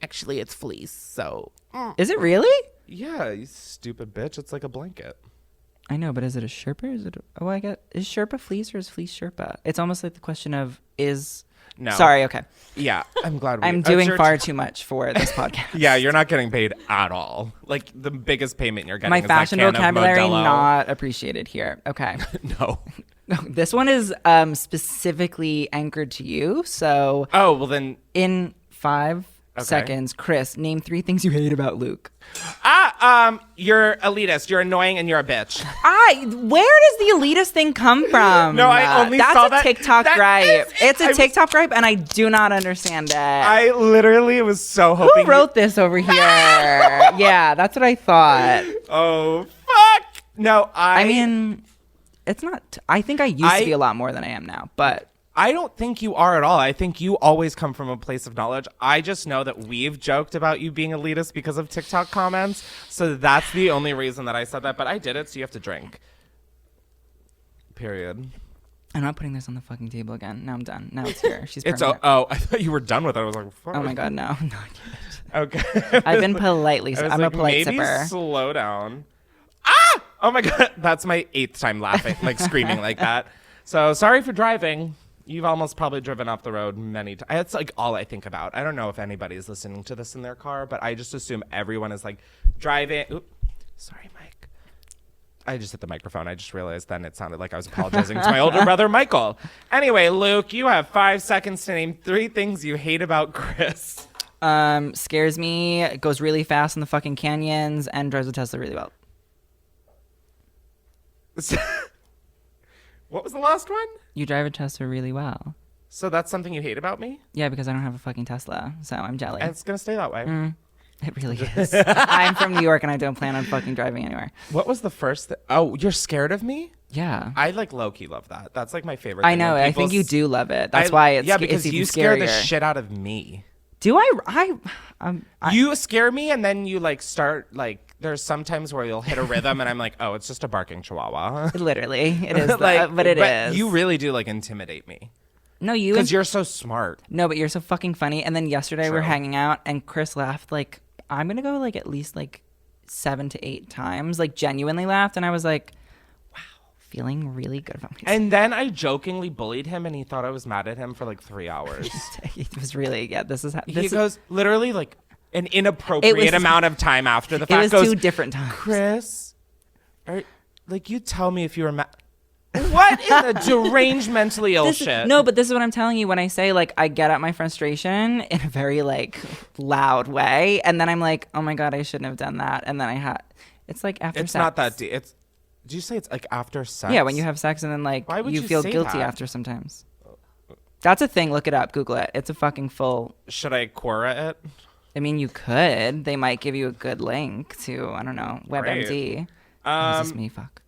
Actually, it's fleece, so... Is it really? Yeah, you stupid bitch. It's like a blanket. I know, but is it a Sherpa? Is Sherpa fleece or is fleece Sherpa? It's almost like the question of No. Sorry, okay. Yeah, I'm glad I'm doing far too much for this podcast. Yeah, you're not getting paid at all. Like, the biggest payment you're getting My is fashion that can vocabulary of Modelo. not appreciated here. Okay. No. This one is specifically anchored to you. So Oh, well then. in 5 seconds, Chris, name 3 things you hate about Luke. You're elitist. You're annoying, and you're a bitch. Where does the elitist thing come from? No, I only saw That's a TikTok gripe. It's a TikTok gripe, and I do not understand it. I literally was so hoping. Who wrote this over here? Yeah, that's what I thought. Oh, fuck. No, I mean, it's not. I think I used to be a lot more than I am now, but. I don't think you are at all. I think you always come from a place of knowledge. I just know that we've joked about you being elitist because of TikTok comments. So that's the only reason that I said that. But I did it, so you have to drink. Period. I'm not putting this on the fucking table again. Now I'm done. Now it's here. She's It's permanent. I thought you were done with it. I was like, fuck. Oh my God, no. Okay. I've been politely. I was I'm like, a polite maybe sipper. slow down. Ah! Oh my God. That's my 8th time laughing, like screaming like that. So sorry for driving. You've almost probably driven off the road many times. It's like all I think about. I don't know if anybody's listening to this in their car, but I just assume everyone is like driving. Oop. Sorry, Mike. I just hit the microphone. I just realized then it sounded like I was apologizing to my older brother, Michael. Anyway, Luke, you have 5 seconds to name 3 things you hate about Chris. Scares me, goes really fast in the fucking canyons, and drives a Tesla really well. What was the last one? You drive a Tesla really well. So that's something you hate about me? Yeah, because I don't have a fucking Tesla, so I'm jelly. And it's going to stay that way. It really is. I'm from New York, and I don't plan on fucking driving anywhere. What was the first Oh, you're scared of me? Yeah. I like low-key love that. That's like my favorite I thing. know. When I people think you do love it. That's why it's Yeah, because it's even you scare the scarier. shit out of me. Do I You scare me, and then you like start like there's sometimes where you'll hit a rhythm and I'm like, oh, it's just a barking chihuahua. Literally, it is. Like, but it is. You really do like intimidate me. No, you. Because you're so smart. No, but you're so fucking funny. And then yesterday we were True. hanging out, and Chris laughed like I'm gonna go like at least like 7 to 8 times. Like genuinely laughed, and I was like, wow, feeling really good about myself. And then I jokingly bullied him, and he thought I was mad at him for like 3 hours. It was really This is how He goes literally like an inappropriate It was- amount of time after the It fact. was Goes, 2 different times. Chris, like you tell me if you were mad. What in the deranged mentally ill shit? No, but this is what I'm telling you when I say like I get at my frustration in a very like loud way, and then I'm like, oh my God, I shouldn't have done that, and then it's like after It's sex. not that deep. Did you say it's like after sex? Yeah, when you have sex and then like Why would you you feel say guilty that? after sometimes. That's a thing. Look it up. Google it. It's a fucking full. Should I Quora it? I mean, you could. They might give you a good link to, I don't know, WebMD. Is this me? Fuck.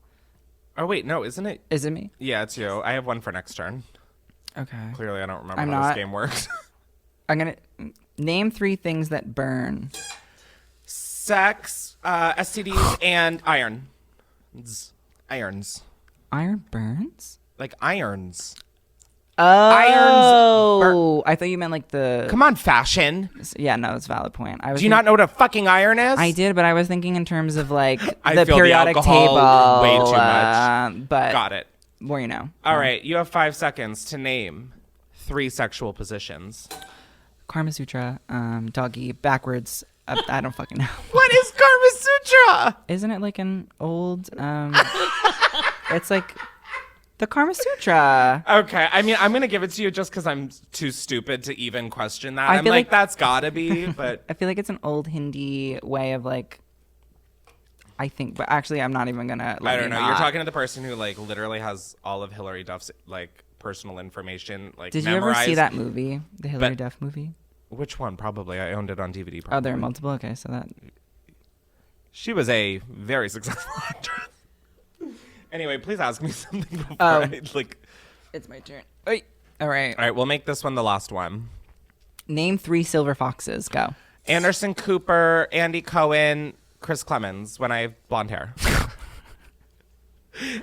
Oh wait, no, isn't it? Is it me? Yeah, it's you. I have one for next turn. Okay. Clearly, I don't remember I'm how not- this game works. I'm gonna name 3 things that burn. Sex, STDs, and irons. Irons. Iron burns? Like irons. Oh, I thought you meant like the. Come on, fashion. Yeah, no, that's a valid point. I was Do you not know what a fucking iron is? I did, but I was thinking in terms of like I the feel the periodic alcohol table. way too much. But Got it. more you know. All right, you have 5 seconds to name 3 sexual positions. Karma Sutra, doggy, backwards. I don't fucking know. What is Karma Sutra? Isn't it like an old? It's like the Karma Sutra. Okay, I mean, I'm gonna give it to you just because I'm too stupid to even question that. I I'm feel like, like- that's gotta be, but I feel like it's an old Hindi way of like. I think, but actually, I'm not even gonna. I don't know. You're talking to the person who like literally has all of Hillary Duff's like personal information like Did you memorized. ever see that movie, the Hillary But- Duff movie? Which one? Probably. I owned it on DVD. Probably. Oh, there are multiple. Okay, so that. She was a very successful actress. Anyway, please ask me something before Oh. I like. It's my turn. Wait. All right. All right, we'll make this one the last one. Name 3 silver foxes. Go. Anderson Cooper, Andy Cohen, Chris Klemens. When I have blonde hair.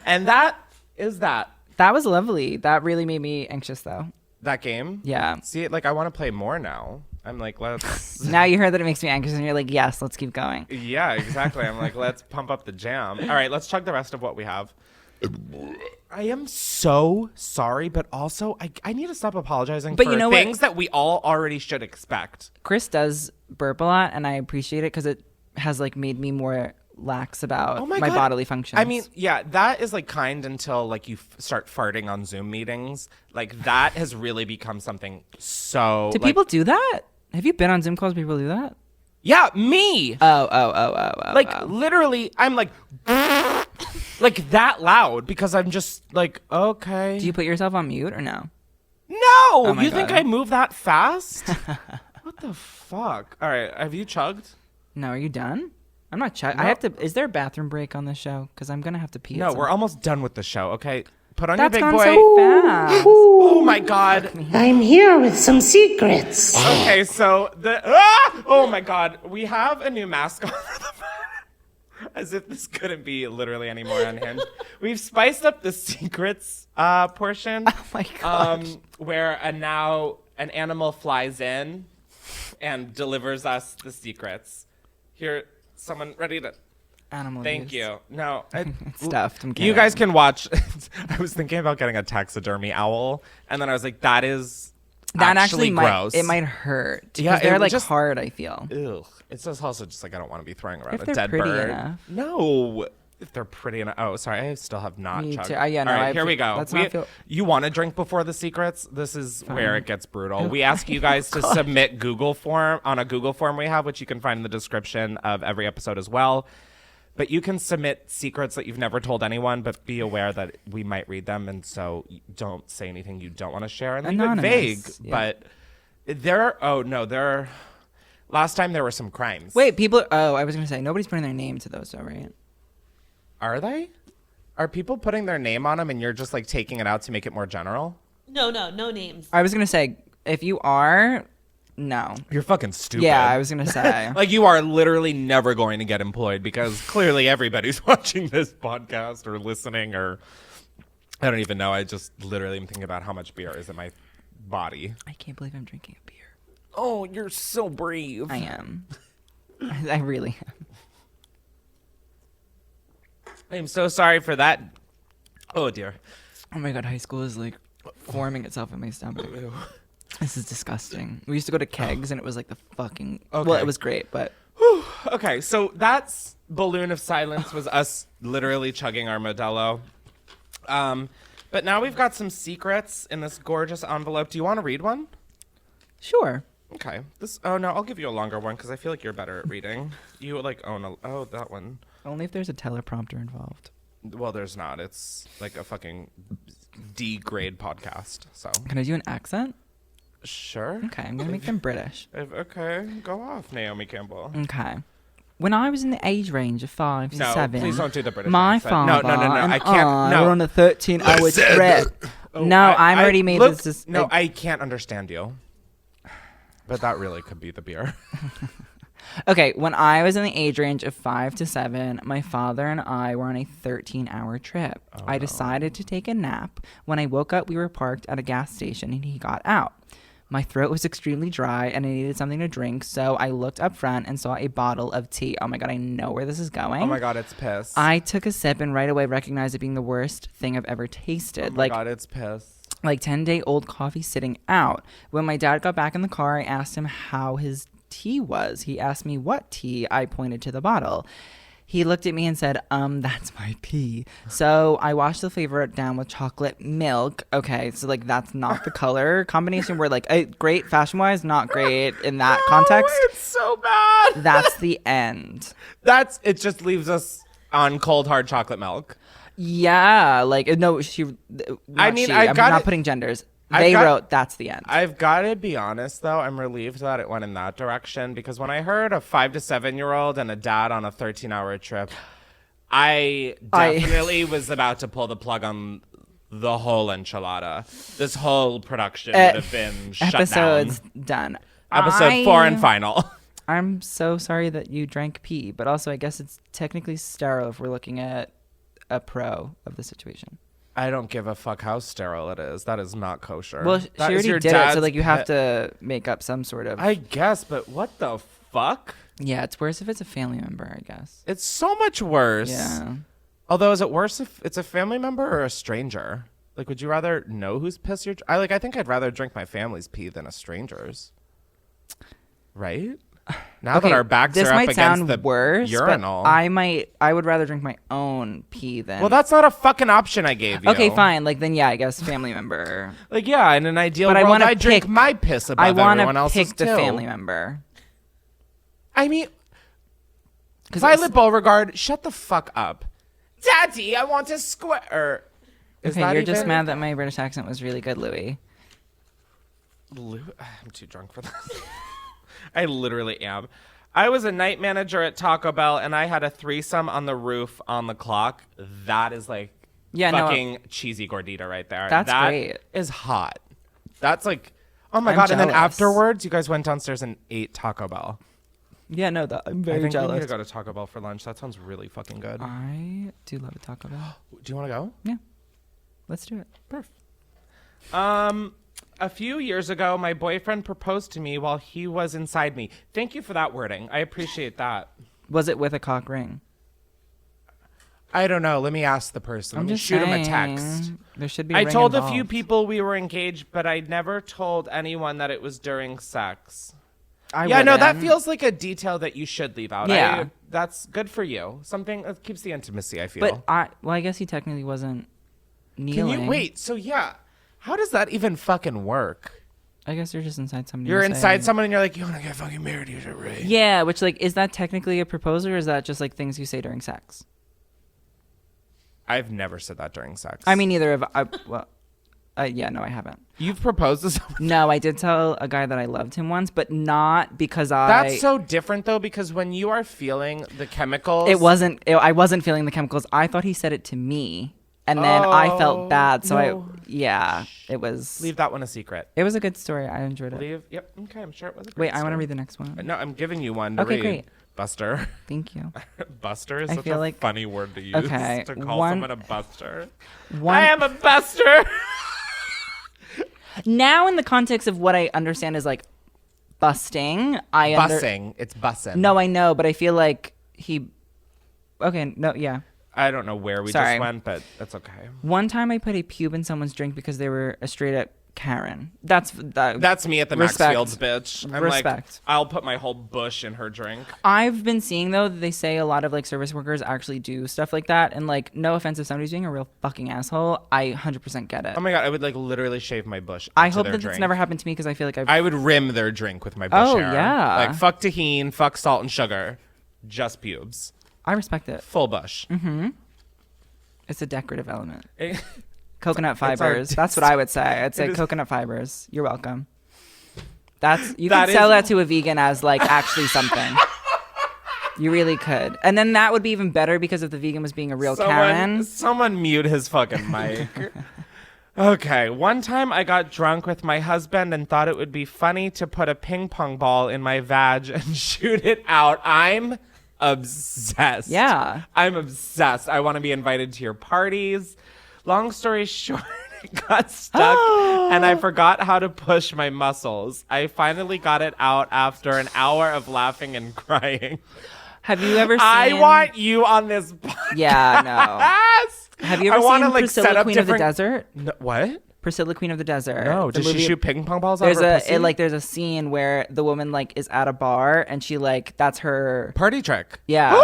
And that is that. That was lovely. That really made me anxious, though. That game. Yeah. See, like I want to play more now. I'm like, let's. Now you heard that it makes me anxious, and you're like, yes, let's keep going. Yeah, exactly. I'm like, let's pump up the jam. All right, let's chug the rest of what we have. I am so sorry, but also I need to stop apologizing for things that we all already should expect. Chris does burp a lot, and I appreciate it because it has like made me more lax about my bodily functions. I mean, yeah, that is like kind until like you start farting on Zoom meetings. Like that has really become something so. Do people do that? Have you been on Zoom calls? People do that? Yeah, me. Oh. Like literally, I'm like. Like that loud because I'm just like, okay. Do you put yourself on mute or no? No! Oh you think I move that fast? What the fuck? All right, have you chugged? No, are you done? I'm not chugging. No. I have to. Is there a bathroom break on this show? Because I'm gonna have to pee. No, we're almost done with the show. Okay, put on That's your big gone boy. so fast. Oh my god. I'm here with some secrets. Okay, so oh my god, we have a new mascot for the as if this couldn't be literally any more unhinged. We've spiced up the secrets portion. Oh my god. Where now an animal flies in and delivers us the secrets. Here, someone ready to. Animal Thank use. you. No, Stuffed. I'm you kidding. guys can watch. I was thinking about getting a taxidermy owl, and then I was like, that is That actually gross. It might hurt. Yeah, Yeah, they're it like just- hard. I feel. Ugh. It's just also just like I don't want to be throwing around If a they're dead pretty bird. enough. No, if they're pretty enough. Oh, sorry, I still have not Me chugged. too. Yeah, no, All right, I here we go. let's not feel- You want to drink before the secrets? This is where it gets brutal. We ask you guys to submit Google form on a Google form we have, which you can find in the description of every episode as well. But you can submit secrets that you've never told anyone, but be aware that we might read them, and so don't say anything you don't want to share and leave it vague. Anonymous, yeah. But there are. Last time there were some crimes. Wait, people. Oh, I was gonna say nobody's putting their name to those, though, right? Are they? Are people putting their name on them and you're just like taking it out to make it more general? No names. I was gonna say if you are, no. You're fucking stupid. Yeah, I was gonna say. Like you are literally never going to get employed because clearly everybody's watching this podcast or listening or I don't even know. I just literally am thinking about how much beer is in my body. I can't believe I'm drinking a beer. Oh, you're so brave. I am. I really am. I'm so sorry for that. Oh dear. Oh my god, high school is like forming itself in my stomach. This is disgusting. We used to go to kegs and it was like the fucking. Okay. Well, it was great, but. Okay, so that's balloon of silence was us literally chugging our Modelo. But now we've got some secrets in this gorgeous envelope. Do you want to read one? Sure. Okay. Oh no, I'll give you a longer one because I feel like you're better at reading. You like own that one. Only if there's a teleprompter involved. Well, there's not. It's like a fucking D grade podcast. So Can I do an accent? sure. Okay, I'm gonna make them British. Okay, go off, Naomi Campbell. Okay. When I was in the age range of 5 to No, 7, please don't do the British my accent. father No, and I can't. No. were on a 13-hour trip. I'm already made look, this. No, I can't understand you. But that really could be the beer. Okay, when I was in the age range of 5 to 7, my father and I were on a 13-hour trip. I decided to take a nap. When I woke up, we were parked at a gas station and he got out. My throat was extremely dry and I needed something to drink, so I looked up front and saw a bottle of tea. Oh my god, I know where this is going. Oh my god, it's piss. I took a sip and right away recognized it being the worst thing I've ever tasted. Oh my god, it's piss. Like 10-day-old coffee sitting out. When my dad got back in the car, I asked him how his tea was. He asked me what tea. I pointed to the bottle. He looked at me and said, that's my pee. So I washed the flavor down with chocolate milk. Okay, so like that's not the color combination. We're like, great fashion-wise, not great in that context. It's so bad. That's the end. It just leaves us on cold hard chocolate milk. Yeah, like no, I'm not putting genders. They wrote that's the end. I've got to be honest, though. I'm relieved that it went in that direction because when I heard a 5 to 7-year-old and a dad on a 13-hour trip, I definitely was about to pull the plug on the whole enchilada. This whole production would have been shut down. Episode's done. Episode 4 and final. I'm so sorry that you drank pee, but also I guess it's technically sterile if we're looking at a pro of the situation. I don't give a fuck how sterile it is. That is not kosher. Well, she That is already your did it, dad's so like you have pet. to make up some sort of. I guess, but what the fuck? Yeah, it's worse if it's a family member, I guess. It's so much worse. Yeah. Although, is it worse if it's a family member or a stranger? Like, would you rather know whose piss you're? I think I'd rather drink my family's pee than a stranger's. Right? Now that our backs this are up might against sound the worse, urinal, but I would rather drink my own pee than. well, that's not a fucking option I gave you. Okay, fine. Like then, yeah, I guess family member. Like, yeah, in an ideal But I world, wanna I drink pick- my piss above I want everyone to else's pick the too. family member. I mean, Violet Beauregard, shut the fuck up. Daddy, I want to square. Is Okay, that you're just even- mad that my British accent was really good, Louis. I'm too drunk for that. I literally am. I was a night manager at Taco Bell, and I had a threesome on the roof on the clock. That is like fucking cheesy gordita right there. That's That great. is hot. That's like, oh my I'm God. And then jealous. afterwards, you guys went downstairs and ate Taco Bell. Yeah, no, I'm I very think we jealous. need to go to Taco Bell for lunch. That sounds really fucking good. I do love a Taco Bell. Do you want to go? Yeah, let's do it. Perfect. A few years ago, my boyfriend proposed to me while he was inside me. Thank you for that wording. I appreciate that. Was it with a cock ring? I don't know. Let me ask the person. I'm Let me just shoot him a saying, text. There should be. I ring told a involved. few people we were engaged, but I never told anyone that it was during sex. I Yeah, no, that wouldn't. feels like a detail that you should leave out. Yeah. That's good for you. Something that keeps the intimacy, I feel. But I guess he technically wasn't Can kneeling. you wait? So yeah, how does that even fucking work? I guess you're just inside somebody. You're and inside saying- someone and you're like, you want to get fucking married? You should right? Yeah, which like is that technically a proposal or is that just like things you say during sex? I've never said that during sex. I mean, neither have I. Well, yeah, no, I haven't. You've proposed to someone. No, I did tell a guy that I loved him once, but not because That's so different though, because when you are feeling the chemicals, I wasn't feeling the chemicals. I thought he said it to me, and then I felt bad. So it was. Leave that one a secret. It was a good story. I enjoyed it. Yep. Okay, I'm sure it was. A great Wait, I want to story. read the next one. No, I'm giving you one to Okay, read. great. Buster. Thank you. Buster is I such feel a like- funny word to use. Okay, To call one- someone a buster. One- I am a buster. Now, in the context of what I understand is like busting, Bussing. It's bussin'. No, I know, but I feel like he. Okay, no, yeah. I don't know where we Sorry. just went, but that's okay. One time I put a pube in someone's drink because they were a straight up Karen. That's me at the respect. Maxfields, bitch. I'm like, Respect. I'll put my whole bush in her drink. I've been seeing though that they say a lot of like service workers actually do stuff like that, and like no offense if somebody's being a real fucking asshole, I 100% get it. Oh my God, I would like literally shave my bush. I into hope their that drink. it's never happened to me because I feel like I would rim their drink with my bush Oh, hair. yeah. Like fuck tahini, fuck salt and sugar, just pubes. I respect it. Full bush. Mm-hmm. It's a decorative element. It- Coconut fibers. That's what I would say. I'd say coconut fibers. You're welcome. You That could sell is- that to a vegan as like actually something. You really could. And then that would be even better because if the vegan was being a real Karen. Someone mute his fucking mic. Okay, one time I got drunk with my husband and thought it would be funny to put a ping pong ball in my vag and shoot it out. I'm obsessed. Yeah. I'm obsessed. I want to be invited to your parties. Long story short, it got stuck and I forgot how to push my muscles. I finally got it out after an hour of laughing and crying. Have you ever seen... I want you on this podcast. Yeah, no. Have you ever wanna, seen like, Priscilla set up Queen of the different- Desert? No, what? Priscilla Queen of the Desert. No, The does she movie- shoot ping pong balls out of her pussy? there's a scene where the woman like is at a bar and she like that's her Party trick. Yeah.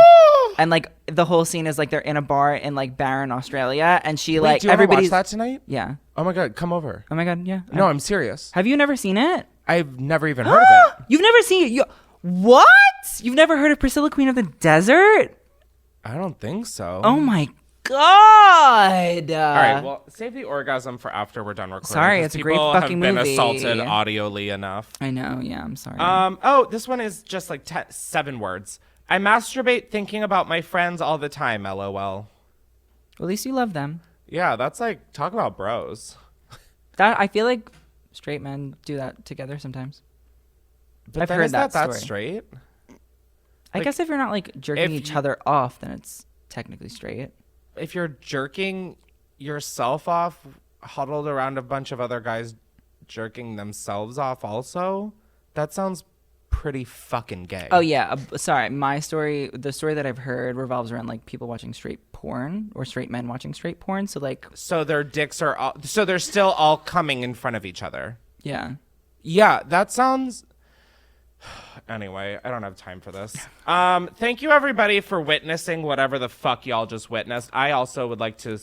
And like the whole scene is like they're in a bar in like Barron, Australia, and she Wait, like do you ever watch everybody's that tonight? Yeah. Oh my God, come over. Oh my God, yeah. No, I'm serious. Have you never seen it? I've never even heard of it. You've never seen it? What? You've never heard of Priscilla Queen of the Desert? I don't think so. Oh my God. All right, well, save the orgasm for after we're done recording. Sorry, 'cause it's a great people fucking have been movie. assaulted audially enough. I know, yeah, I'm sorry. Oh, this one is just like 7 words. I masturbate thinking about my friends all the time, LOL. Well, at least you love them. Yeah, that's like, talk about bros. That I feel like straight men do that together sometimes. But I've then heard is that that story. straight? I Like, guess if you're not like jerking if each you- other off, then it's technically straight. If you're jerking yourself off huddled around a bunch of other guys jerking themselves off also? That sounds pretty fucking gay. Oh yeah, sorry. My story, the story that I've heard revolves around like people watching straight porn or straight men watching straight porn. So like, so their dicks are all, so they're still all coming in front of each other. yeah. Yeah, that sounds. Anyway, I don't have time for this. Thank you everybody for witnessing whatever the fuck y'all just witnessed. I also would like to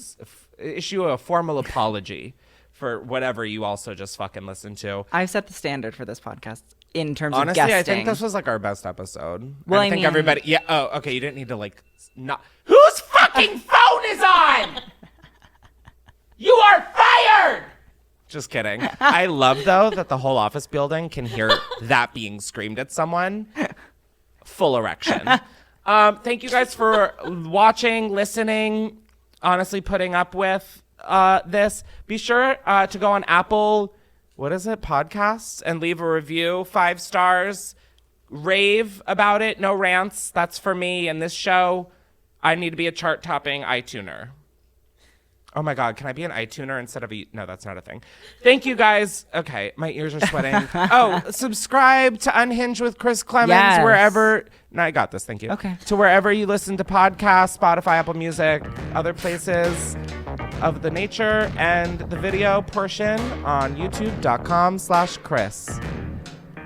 issue a formal apology for whatever you also just fucking listened to. I've set the standard for this podcast in terms Honestly, of guesting. I think this was like our best episode. Well, I think everybody. Yeah. Oh, okay. You didn't need to like not. Whose fucking phone is on? You are fired. Just kidding. I love though that the whole office building can hear that being screamed at someone. Full erection. Thank you guys for watching, listening, honestly putting up with this. Be sure to go on Apple, what is it, podcasts, and leave a review, 5 stars. Rave about it. No rants. That's for me. And this show, I need to be a chart-topping iTuner. Oh my God, can I be an iTuner instead of no, that's not a thing. Thank you guys. Okay, my ears are sweating. Oh, subscribe to Unhinged with Chris Klemens Yes. wherever. No, I got this. Thank you. Okay. To wherever you listen to podcasts, Spotify, Apple Music, other places of the nature, and the video portion on youtube.com/Chris.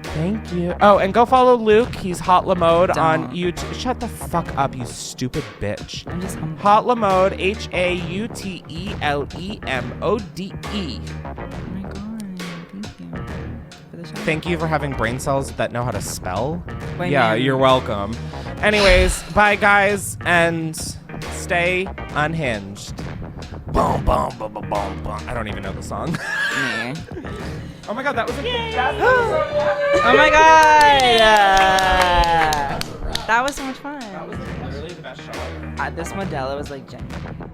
Thank you. Oh, and go follow Luke. He's Hot Lamode on YouTube. Shut the fuck up, you stupid bitch. I'm just humble. Hot Lamode, HAUTELEMODE. Oh my God, thank you for the shout. Thank you for having brain cells that know how to spell. Wait, Yeah, man. you're welcome. Anyways, bye guys, and stay unhinged. Boom, boom, boom, boom, boom, boom. I don't even know the song. Nah. Oh my God, that was a good episode. Oh my God! That was so much fun. That was literally the best show ever. This Modelo was like genuine.